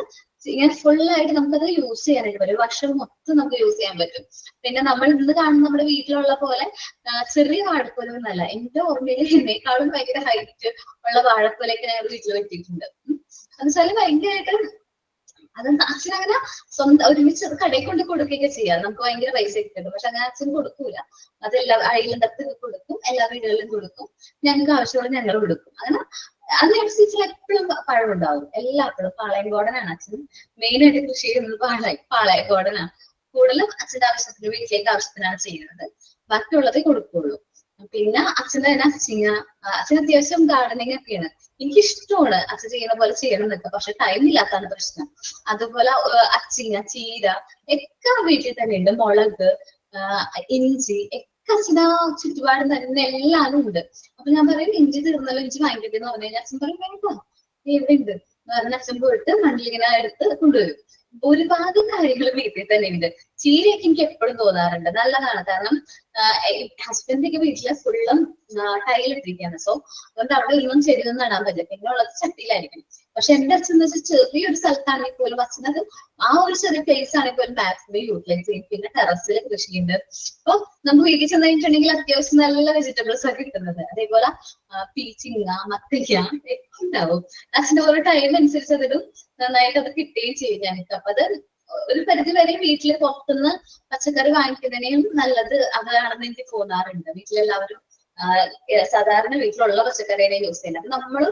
[SPEAKER 1] ഇങ്ങനെ ഫുള്ളായിട്ട് നമുക്കത് യൂസ് ചെയ്യാനായിട്ട് പറ്റും. ഒരു വർഷം മൊത്തം നമുക്ക് യൂസ് ചെയ്യാൻ പറ്റും. പിന്നെ നമ്മൾ ഇന്ന് കാണുന്ന നമ്മുടെ വീട്ടിലുള്ള പോലെ ചെറിയ വാഴക്കൊലൊന്നല്ല. എന്റെ ഓർമ്മയിൽ എന്നേക്കാളും ഭയങ്കര ഹൈറ്റ് ഉള്ള വാഴക്കൊലയൊക്കെ ഞാൻ വീട്ടിൽ വെട്ടിയിട്ടുണ്ട്. എന്ന് വെച്ചാല് ഭയങ്കരമായിട്ട് അത് അച്ഛൻ അങ്ങനെ സ്വന്തം ഒരുമിച്ച് കടയിൽ കൊണ്ട് കൊടുക്കുകയൊക്കെ ചെയ്യാം. നമുക്ക് ഭയങ്കര പൈസ കിട്ടും. പക്ഷെ അങ്ങനെ അച്ഛൻ കൊടുക്കൂല. അതെല്ലാ അയലിന്റെ കൊടുക്കും, എല്ലാ വീടുകളിലും കൊടുക്കും. ഞങ്ങൾക്ക് ആവശ്യമുള്ള ഞങ്ങൾ കൊടുക്കും. അങ്ങനെ അതിനനുസരിച്ച് എപ്പോഴും പഴം ഉണ്ടാവും. എല്ലാപ്പോഴും പാളയംകോടനാണ് അച്ഛൻ മെയിൻ ആയിട്ട് കൃഷി ചെയ്യുന്നത്. പാളയംകോടനാണ് കൂടുതലും അച്ഛന്റെ ആവശ്യത്തിന്, വീട്ടിലേക്ക് ആവശ്യത്തിനാണ് ചെയ്യുന്നത്. ബാക്കിയുള്ളതേ കൊടുക്കുള്ളൂ. പിന്നെ അച്ഛൻ്റെ തന്നെ അച്ഛൻ അത്യാവശ്യം ഗാർഡനിങ് ഒക്കെയാണ്. എനിക്കിഷ്ടമാണ് അച്ഛൻ ചെയ്യുന്ന പോലെ ചെയ്യണം എന്നൊക്കെ, പക്ഷെ ടൈം ഇല്ലാത്താണ് പ്രശ്നം. അതുപോലെ അച്ചിങ്ങ, ചീര ഒക്കെ വീട്ടിൽ തന്നെ ഉണ്ട്. മുളക്, ഇഞ്ചി ഒക്കെ അച്ഛനാ ചുറ്റുപാടും തന്നെ എല്ലാരും ഉണ്ട്. അപ്പൊ ഞാൻ പറയും ഇഞ്ചി തീർന്നല്ലോ, ഇഞ്ചി വാങ്ങിക്കട്ടെ എന്ന് പറഞ്ഞു കഴിഞ്ഞാൽ അച്ഛൻ പറയും വേണ്ട, എവിടെ ഉണ്ട് എന്ന് പറഞ്ഞ അച്ഛൻ പോയിട്ട് മണ്ണിലിങ്ങനെ എടുത്ത് കൊണ്ടുവരും. ഒരുപാട് കാര്യങ്ങൾ വീട്ടിൽ തന്നെ ഉണ്ട്. ചീരയൊക്കെ എനിക്ക് എപ്പോഴും തോന്നാറുണ്ട് നല്ലതാണ്. കാരണം ഹസ്ബൻഡിന്റെ വീട്ടില് ഫുള്ളും ടൈലിട്ടിരിക്കുകയാണ്. സോ അതുകൊണ്ട് അവിടെ ഒന്നും ചെടിയൊന്നും നടാൻ പറ്റില്ല. പിന്നെ ഉള്ളത് ചട്ടിയിലായിരിക്കും. പക്ഷെ എന്റെ അച്ഛൻ എന്ന് വെച്ചാൽ ചെറിയൊരു സ്ഥലത്താണെങ്കിൽ പോലും അച്ഛനത് ആ ഒരു ചെറിയ പ്ലേസ് ആണെങ്കിൽ പോലും മാക്സിമം യൂട്ടിലൈസ് ചെയ്യും. പിന്നെ ടെറസിൽ കൃഷിയുണ്ട്. അപ്പൊ നമുക്ക് വീട്ടിൽ ചെന്ന് കഴിഞ്ഞിട്ടുണ്ടെങ്കിൽ അത്യാവശ്യം നല്ല വെജിറ്റബിൾസ് ഒക്കെ കിട്ടുന്നത്. അതേപോലെ പീച്ചിങ്ങ, മത്തങ്ങ ഒക്കെ ഉണ്ടാവും. അച്ഛൻ്റെ ഓരോ ടൈം അനുസരിച്ച് അതിലും നന്നായിട്ട് അത് കിട്ടുകയും ചെയ്യും ഞങ്ങൾക്ക്. അപ്പൊ അത് ഒരു പരിധി വരെ വീട്ടില് പുറത്തുനിന്ന് പച്ചക്കറി വാങ്ങിക്കുന്നതിനെയും നല്ലത് അതാണെന്ന് എനിക്ക് തോന്നാറുണ്ട്. വീട്ടിലെല്ലാവരും സാധാരണ വീട്ടിലുള്ള പച്ചക്കറിനെ യൂസ് ചെയ്യുന്നത്. അപ്പൊ നമ്മള്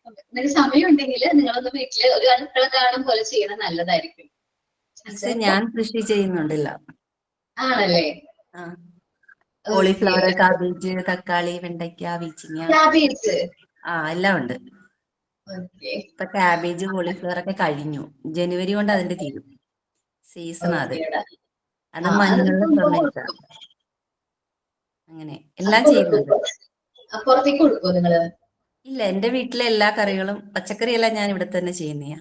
[SPEAKER 1] നിങ്ങൾക്ക് സമയം ഉണ്ടെങ്കിൽ നിങ്ങളൊന്ന് വീട്ടില് ഒരു അടുക്കള കാണും പോലെ ചെയ്യണം, നല്ലതായിരിക്കും.
[SPEAKER 11] ഞാൻ കൃഷി ചെയ്യുന്നുണ്ടല്ല.
[SPEAKER 1] ആണല്ലേ?
[SPEAKER 11] കോളിഫ്ലവർ, കാബേജ്, തക്കാളി, വെണ്ടയ്ക്ക, വീച്ചിങ്ങ,
[SPEAKER 1] ക്യാബേജ്
[SPEAKER 11] എല്ലാം ഉണ്ട്.
[SPEAKER 1] ഓക്കെ.
[SPEAKER 11] ഇപ്പൊ ക്യാബേജ് കോളിഫ്ലവർ ഒക്കെ കഴിഞ്ഞു. ജനുവരി കൊണ്ട് അതിന്റെ തീരും. സീസൺ അത്.
[SPEAKER 1] ഓക്കേടാ.
[SPEAKER 11] അത്
[SPEAKER 1] അത്
[SPEAKER 11] മഞ്ഞളും
[SPEAKER 1] കൊടുക്കുമ്പോ
[SPEAKER 11] ടൊമാറ്റോ
[SPEAKER 1] കൊടുക്കും.
[SPEAKER 11] അങ്ങനെ
[SPEAKER 1] അത്
[SPEAKER 11] എല്ലാം
[SPEAKER 1] കൊടുക്കും.
[SPEAKER 11] ചെയ്യുന്നുണ്ട്.
[SPEAKER 1] പുറത്തേക്ക് കൊടുക്കുമോ നിങ്ങള്?
[SPEAKER 11] ഇല്ല, എന്റെ വീട്ടിലെ എല്ലാ കറികളും പച്ചക്കറിയെല്ലാം ഞാൻ ഇവിടെ തന്നെ ചെയ്യുന്നയാ.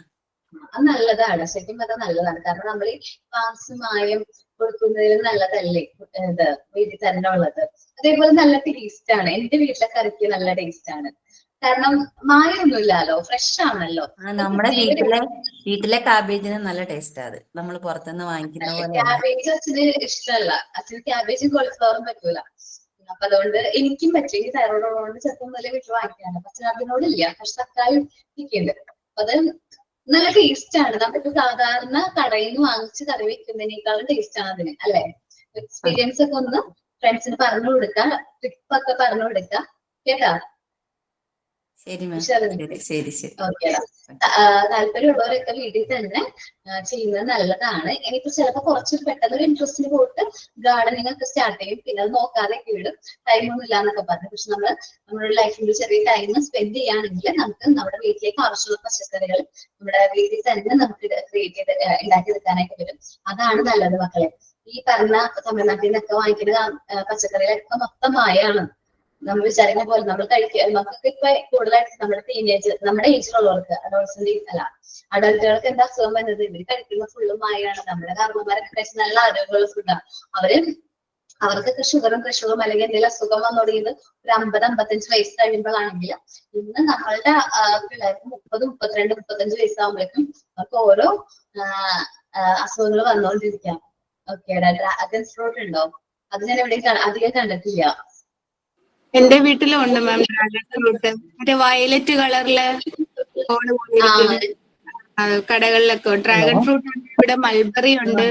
[SPEAKER 1] അത് നല്ലതാണ്, ശരിക്കും പറഞ്ഞാൽ നല്ലതാണ്. കാരണം നമ്മൾ ഈ മാംസമായും കൊടുക്കുന്നതിൽ നല്ലതല്ലേ ഇത് വീട്ടിൽ തന്നെ ഉള്ളത്. അതേപോലെ നല്ല ടേസ്റ്റ് ആണ്. എന്റെ വീട്ടിലെ കറിക്ക് നല്ല ടേസ്റ്റ് ആണ്. കാരണം മായമൊന്നുമില്ലല്ലോ, ഫ്രഷ് ആണല്ലോ.
[SPEAKER 11] നമ്മുടെ വീട്ടിലെ കാബേജിന് നല്ല ടേസ്റ്റാ. അത് നമ്മൾ പുറത്തുനിന്ന് വാങ്ങിക്കുന്ന പോലെ അല്ല.
[SPEAKER 1] ക്യാബേജ് അച്ഛന് ഇഷ്ടമല്ല. അച്ഛന് ക്യാബേജും കോളിഫ്ലവറും പറ്റൂല. അപ്പൊ അതുകൊണ്ട് എനിക്കും പറ്റും. എനിക്ക് തൈറോയ്ഡ് ഉള്ളതുകൊണ്ട് ചെറുപ്പം മുതലേ വീട്ടിൽ വാങ്ങിക്കാണ്. പക്ഷെ അതിനോടില്ല. പക്ഷെ തക്കാളി ഒക്കെയുണ്ട്. അത് നല്ല ടേസ്റ്റ് ആണ്. നമുക്ക് സാധാരണ കടയിൽ നിന്ന് വാങ്ങിച്ച് കറി വെക്കുന്നതിനേക്കാളും ടേസ്റ്റ് ആണ് അതിന്, അല്ലെ? എക്സ്പീരിയൻസ് ഒക്കെ ഒന്ന് ഫ്രണ്ട്സിന് പറഞ്ഞു കൊടുക്കുക, ടിപ്പ് ഒക്കെ പറഞ്ഞു കൊടുക്കുക, കേട്ടാ?
[SPEAKER 11] ശരി മാം. ശരി.
[SPEAKER 1] ഓക്കേടാ. താല്പര്യമുള്ളവരൊക്കെ വീട്ടിൽ തന്നെ ചെയ്യുന്നത് നല്ലതാണ്. ഇനിയിപ്പോ ചിലപ്പോൾ കുറച്ച് പെട്ടെന്ന് ഒരു ഇൻട്രസ്റ്റിന് പോയിട്ട് ഗാർഡനിങ് ഒക്കെ സ്റ്റാർട്ട് ചെയ്യും. പിന്നെ അത് നോക്കാതെ വിടും. ടൈമൊന്നും ഇല്ല എന്നൊക്കെ പറഞ്ഞു. പക്ഷെ നമ്മുടെ ലൈഫിൽ ചെറിയ ടൈം സ്പെൻഡ് ചെയ്യുകയാണെങ്കിൽ നമുക്ക് നമ്മുടെ വീട്ടിലേക്ക് ആവശ്യമുള്ള പച്ചക്കറികൾ നമ്മുടെ വീട്ടിൽ തന്നെ നമുക്ക് ഉണ്ടാക്കിയെടുക്കാനായിട്ട് വരും. അതാണ് നല്ലത് മക്കളെ. ഈ പറഞ്ഞ തമിഴ്നാട്ടിൽ നിന്നൊക്കെ വാങ്ങിക്കുന്ന പച്ചക്കറികളൊക്കെ മൊത്തം മായാണ്. നമ്മൾ വിചാരിക്കുന്ന പോലെ നമ്മൾ കഴിക്കുക. നമുക്കൊക്കെ ഇപ്പൊ കൂടുതലായിട്ട് നമ്മുടെ ഏജിലുള്ളവർക്ക് അഡൾട്ടുകൾക്ക് എന്താ അസുഖം വരുന്നത്? ഇവര് കഴിക്കുന്ന ഫുള്ളും മായാണ്. നമ്മുടെ കാരണന്മാരൊക്കെ കഴിച്ച നല്ല ആരോഗ്യമുള്ള ഫുഡാണ്. അവർക്കൊക്കെ ഷുഗറും പ്രഷറും അല്ലെങ്കിൽ എന്തെങ്കിലും അസുഖം വന്നു തുടങ്ങിയത് ഒരു 50-55 വയസ്സ് കഴിയുമ്പോഴാണെങ്കിൽ, ഇന്ന് നമ്മളുടെ പിള്ളേർക്ക് 30-32-35 വയസ്സാകുമ്പോഴേക്കും അവർക്ക് ഓരോ അസുഖങ്ങൾ വന്നുകൊണ്ടിരിക്കാം. ഓക്കെ, ഡ്രാഗൺ ഫ്രൂട്ട് ഉണ്ടോ? അത് ഞാൻ എവിടെയും അധികം കണ്ടിട്ടില്ല.
[SPEAKER 9] എന്റെ വീട്ടിലും ഉണ്ട് മാം ഡ്രാഗൺ ഫ്രൂട്ട്. മറ്റേ വയലറ്റ് കളറില് കടകളിലൊക്കെ ഡ്രാഗൺ ഫ്രൂട്ട് ഉണ്ട്. ഇവിടെ മൾബറി ഉണ്ട്,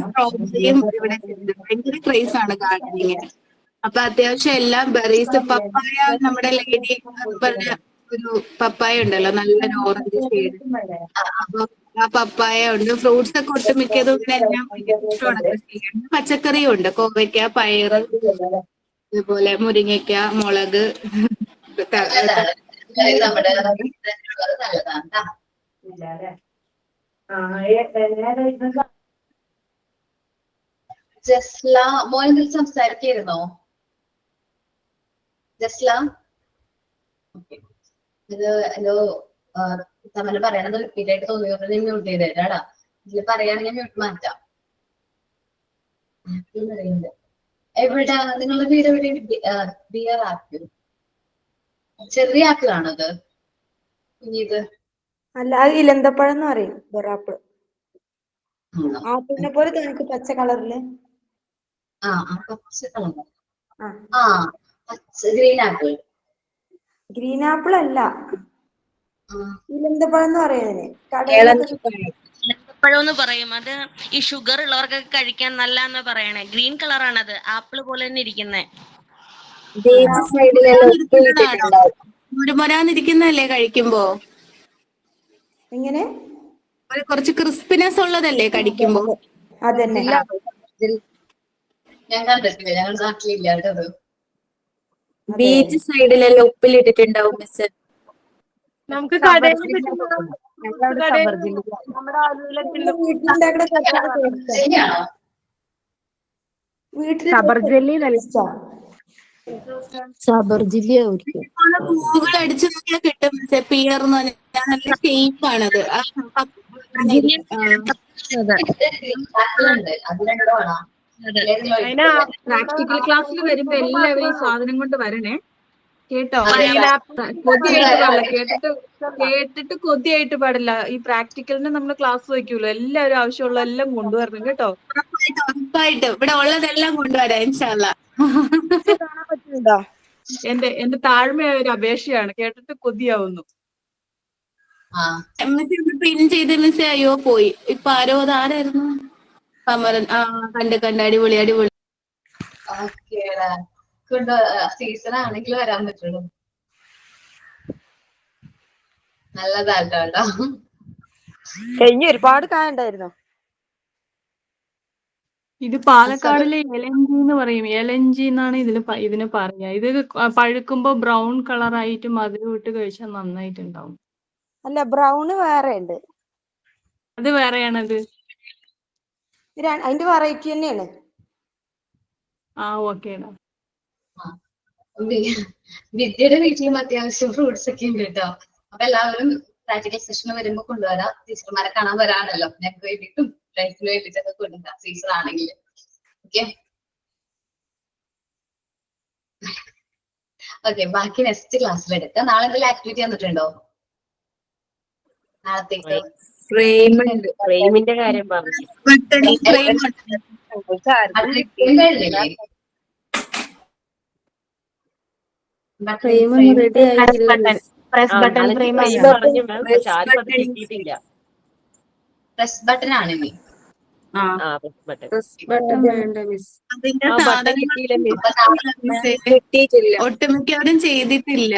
[SPEAKER 9] സ്ട്രോബെറിയും ഇവിടെ ഭയങ്കര ക്രേസ് ആണ് ഗാർഡനിങ്ങിന്. അപ്പൊ അത്യാവശ്യം എല്ലാം ബെറീസ്, പപ്പായ, നമ്മുടെ ലേഡി പറഞ്ഞ ഒരു പപ്പായ ഉണ്ടല്ലോ, നല്ലൊരു ഓറഞ്ച് ഷെയ്ഡ്. അപ്പൊ ആ പപ്പായ ഉണ്ട്. ഫ്രൂട്ട്സ് ഒക്കെ ഒട്ടുമിക്കതും ഇവിടെ എല്ലാം ഇഷ്ടമാണ് കൃഷി ചെയ്യാൻ. പച്ചക്കറിയും ഉണ്ട്, കോവയ്ക്ക, പയറ്, അതുപോലെ മുരിങ്ങയ്ക്ക, മുളക്.
[SPEAKER 1] ജസ്ല മോനെന്തിൽ സംസാരിക്കായിരുന്നോ? ജസ്ല, ഇത് എന്തോ തമ്മിൽ പറയണത് റിപ്പീറ്റ് ആയിട്ട് തോന്നിയോണ്ട് ഞാൻ മ്യൂട്ട് ചെയ്തേരാടാ. ഇതിൽ പറയുകയാണെങ്കിൽ മ്യൂട്ട് മാറ്റാം. എവിടെ നിങ്ങളുടെ വീട്? എവിടെ? ബിയർ ആപ്പിൾ, ചെറിയ ആപ്പിൾ ആണോ അത്? കുഞ്ഞിത്
[SPEAKER 12] അല്ല, അത് ഇലന്തപ്പഴം എന്ന് പറയും. ബെറാപ്പിൾ ആപ്പിളിനെ പോലെ തനിക്ക് പച്ച കളറില്.
[SPEAKER 1] പച്ച colour. Green apple.
[SPEAKER 12] Green apple അല്ല, ഇലന്തപ്പഴം എന്ന് പറയുന്നതിന് കടയിലൊക്കെ
[SPEAKER 13] പഴം എന്ന് പറയും. അത് ഈ ഷുഗർ ഉള്ളവർക്കൊക്കെ കഴിക്കാൻ നല്ലതെന്ന് പറയണേ. ഗ്രീൻ കളറാണ് അത്, ആപ്പിൾ പോലെ തന്നെ ഇരിക്കുന്നേ.
[SPEAKER 9] മുരുമുരാന്നിരിക്കുന്നതല്ലേ കഴിക്കുമ്പോ?
[SPEAKER 12] എങ്ങനെ?
[SPEAKER 9] കുറച്ച് ക്രിസ്പിനെസ് ഉള്ളതല്ലേ കടിക്കുമ്പോ?
[SPEAKER 12] അതന്നെ.
[SPEAKER 1] ഞാൻ കണ്ടിട്ടില്ല, ഞങ്ങൾ നാട്ടിലില്ല കേട്ടോ.
[SPEAKER 9] ബീച്ച് സൈഡിലെല്ലാം ഉപ്പിലിട്ടിട്ടുണ്ടാവും മിസ്.
[SPEAKER 10] നമുക്ക് കടയിൽ
[SPEAKER 9] ഗൂഗിൾ അടിച്ചു നോക്കിയാൽ കിട്ടും മിസ്. പിയർന്ന് പറഞ്ഞാൽ നല്ല ഷേപ്പാണത്.
[SPEAKER 10] പ്രാക്ടിക്കൽ ക്ലാസ്സിൽ വരുമ്പോ എല്ലാവരും ഈ സാധനം കൊണ്ട് വരണേ, കേട്ടോ? കൊതിയായിട്ട് പാടില്ല, കേട്ടിട്ട് കൊതിയായിട്ട് പാടില്ല. ഈ പ്രാക്ടിക്കലിന് നമ്മൾ ക്ലാസ് വയ്ക്കൂലോ, എല്ലാവരും ആവശ്യമുള്ള എല്ലാം കൊണ്ടുവരണം കേട്ടോ.
[SPEAKER 9] ഉറപ്പായിട്ടും ഇവിടെ ഉള്ളതെല്ലാം കൊണ്ടുവരാം ഇൻഷാ അല്ലാഹ്.
[SPEAKER 10] എന്റെ താഴ്മയായ ഒരു അപേക്ഷയാണ്, കേട്ടിട്ട് കൊതിയാവുന്നു.
[SPEAKER 9] പിൻ ചെയ്ത് മിസ്. അയ്യോ പോയി. ഇപ്പൊ ആരായിരുന്നു? സമരൻ. കണ്ട് അടിപൊളി.
[SPEAKER 1] സീസൺ ആണെങ്കിൽ വരാൻ പറ്റുള്ളൂ. നല്ലതാട്ടോ.
[SPEAKER 12] കഴിഞ്ഞ ഒരുപാട് കായ ഉണ്ടായിരുന്നോ?
[SPEAKER 10] ഇത് പാലക്കാടിലെ എലഞ്ചി എന്ന് പറയും. എലഞ്ചി എന്നാണ് ഇതിന് പറയാ. ഇത് പഴുക്കുമ്പോ ബ്രൗൺ കളർ ആയിട്ട് മധുരം ഇട്ട് കഴിച്ചാൽ നന്നായിട്ടുണ്ടാവും.
[SPEAKER 12] അല്ല ബ്രൗണ് വേറെ ഉണ്ട്.
[SPEAKER 10] അത് വേറെയാണത്.
[SPEAKER 12] അതിന്റെ വെറൈറ്റി തന്നെയാണ്.
[SPEAKER 10] ഓക്കേടാ.
[SPEAKER 1] വിദ്യയുടെ വീട്ടിലും അത്യാവശ്യം ഫ്രൂട്ട്സ് ഒക്കെ ഉണ്ട് കേട്ടോ. അപ്പൊ എല്ലാവരും പ്രാക്ടിക്കൽ സെഷന് വരുമ്പോ കൊണ്ടുവരാം. ടീച്ചർമാരെ കാണാൻ വരാണല്ലോ, ഞങ്ങൾക്ക് വേണ്ടിയിട്ടും ഫ്രണ്ട്സിന് വേണ്ടിയിട്ടൊക്കെ കൊണ്ടുവരാം സീസൺ ആണെങ്കിൽ. ഓക്കെ ഓക്കെ, ബാക്കി നെക്സ്റ്റ് ക്ലാസ്സിൽ എടുക്കാം. നാളെ എന്തെങ്കിലും ആക്ടിവിറ്റി തന്നിട്ടുണ്ടോ നാളത്തേക്ക്?
[SPEAKER 11] ഫ്രെയിമിന്റെ കാര്യം പറഞ്ഞു.
[SPEAKER 1] പ്രസ് ബട്ടൺ ആണ് ഇനി.
[SPEAKER 9] ഒട്ടുമിക്കവരും ചെയ്തിട്ടില്ല.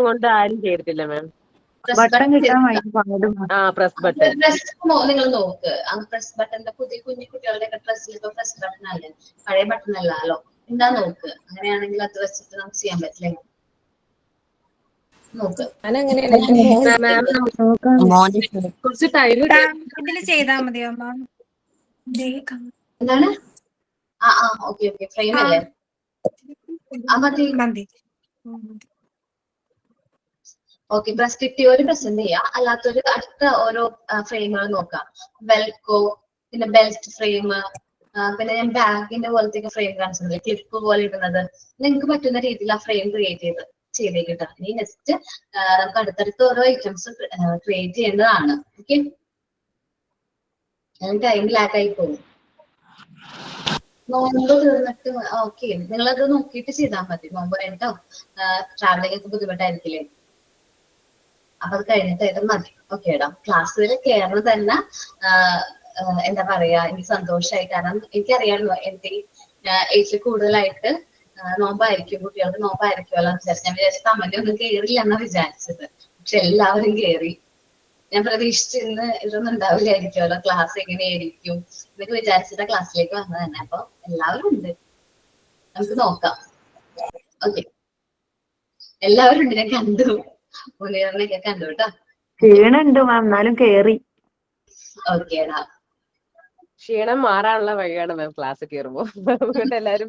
[SPEAKER 11] കൊണ്ട് ആരും ചെയ്തിട്ടില്ല മാം.
[SPEAKER 1] നിങ്ങൾ നോക്ക്, ആ പ്രസ് ബട്ടന്റെ പുതിയ കുഞ്ഞു കുട്ടികളുടെ ഒക്കെ ഡ്രസ്സിൽ ഇപ്പൊ പ്രസ് ബട്ടൺ അല്ലേ, പഴയ ബട്ടൺ അല്ലല്ലോ. എന്താ നോക്ക്, അങ്ങനെയാണെങ്കിൽ അത് വെച്ചിട്ട് നമുക്ക് ചെയ്യാൻ പറ്റില്ലേ? നോക്ക്.
[SPEAKER 4] കുറച്ച് ടൈം ചെയ്താൽ മതിയോ?
[SPEAKER 1] എന്താണ്? ഓക്കെ ഓക്കെ, ഫ്രെയിം അല്ലേ? മതി. ഓക്കെ, ഒരു പ്രസന്റ് ചെയ്യാം, അല്ലാത്തൊരു അടുത്ത ഓരോ ഫ്രെയിമുകൾ നോക്കാം. വെൽക്കോ, പിന്നെ ബെൽറ്റ് ഫ്രെയിം, പിന്നെ ഞാൻ ബാഗിന്റെ പോലത്തെ ഫ്രെയിം കാണിച്ചത്, ക്ലിപ്പ് പോലെ ഇടുന്നത്. നിങ്ങൾക്ക് പറ്റുന്ന രീതിയിൽ ആ ഫ്രെയിം ക്രിയേറ്റ് ചെയ്തേക്കിട്ടോ. ഇനി നെക്സ്റ്റ് നമുക്ക് അടുത്തടുത്ത് ഓരോ ഐറ്റംസ് ക്രിയേറ്റ് ചെയ്യേണ്ടതാണ്. ഓക്കെ, ടൈം ലാഗ് ആയി പോകും. നോമ്പ് തീർന്നിട്ട് ഓക്കെ, നിങ്ങളത് നോക്കിയിട്ട് ചെയ്താൽ മതി. നോമ്പ് കഴിഞ്ഞിട്ടോ, ട്രാവലിംഗ് ഒക്കെ ബുദ്ധിമുട്ടായിരിക്കില്ലേ, അപ്പൊ അത് കഴിഞ്ഞിട്ട് ഇത് മതി. ഓക്കേടാ, ക്ലാസ്സിൽ കയറുന്നത് തന്നെ എന്താ പറയാ, എനിക്ക് സന്തോഷമായി. കാരണം എനിക്കറിയാമല്ലോ എന്റെ ഏജിൽ കൂടുതലായിട്ട് നോമ്പായിരിക്കും, കുട്ടികൾക്ക് നോമ്പായിരിക്കുമല്ലോ എന്ന് വിചാരിച്ചു. ഞാൻ വിചാരിച്ചത് അമ്മന്റെ ഒന്നും കയറില്ല എന്നാ വിചാരിച്ചത്, പക്ഷെ എല്ലാവരും കയറി. ഞാൻ പ്രതീക്ഷിച്ച് ഇന്ന് ഇതൊന്നും ഉണ്ടാവില്ലായിരിക്കുമല്ലോ, ക്ലാസ് എങ്ങനെയായിരിക്കും എന്നൊക്കെ വിചാരിച്ചിട്ട് ക്ലാസ്സിലേക്ക് വന്നത് തന്നെ. അപ്പൊ എല്ലാവരും ഉണ്ട്, നമുക്ക് നോക്കാം. ഓക്കെ, എല്ലാവരും ഉണ്ട്, ഞാൻ കണ്ടു, മുനീറിനെയൊക്കെ കണ്ടു കേട്ടോ.
[SPEAKER 10] ക്ഷീണുണ്ട് മാം, എന്നാലും കേറി.
[SPEAKER 1] ഓക്കേടാ,
[SPEAKER 11] ക്ഷീണം മാറാനുള്ള വഴിയാണ് മാം ക്ലാസ് കയറുമ്പോ. എല്ലാരും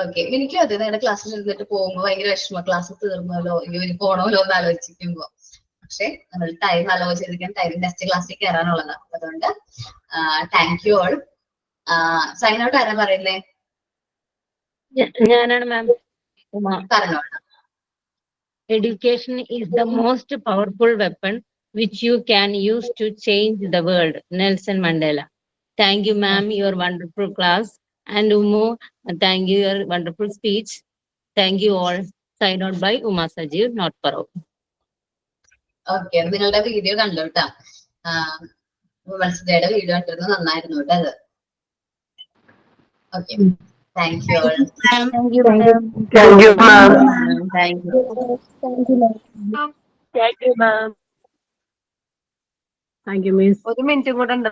[SPEAKER 1] ഓക്കെ. എനിക്കും അതെ, നിങ്ങളുടെ ക്ലാസ്സിൽ ഇരുന്നിട്ട് പോകുമ്പോ ഭയങ്കര വിഷമം, ക്ലാസ് തീർന്നല്ലോ, ഇനി പോണമല്ലോ എന്ന് ആലോചിക്കുമ്പോ. പക്ഷെ നമ്മൾ ടൈം ആലോചിച്ചിരിക്കാൻ ടൈം നെക്സ്റ്റ് ക്ലാസ്സിൽ കയറാനുള്ളതാണ്. അതുകൊണ്ട് thank you all. Sign out ആരാ പറയുന്നേ?
[SPEAKER 8] ഞാനാണ് മാം.
[SPEAKER 1] പറഞ്ഞോളാം.
[SPEAKER 8] Education is the most powerful weapon which you can use to change the world. Nelson Mandela. Thank you, ma'am, your wonderful class. And Umu, thank you, your wonderful speech. Thank you all. Signed out by Uma Sajeev, not Parov.
[SPEAKER 1] Okay, നിങ്ങളുടെ video കണ്ടു കേട്ടാ. Women's ഡേയുടെ video കണ്ടിരുന്നു, നന്നായിരുന്നു കേട്ടോ അത്. Okay, thank you all.
[SPEAKER 9] Thank you,
[SPEAKER 11] Thank you, ma'am. Thank you. Thank you, ma'am.
[SPEAKER 5] ഒരു മിനിറ്റും കൂടെ ഉണ്ട്.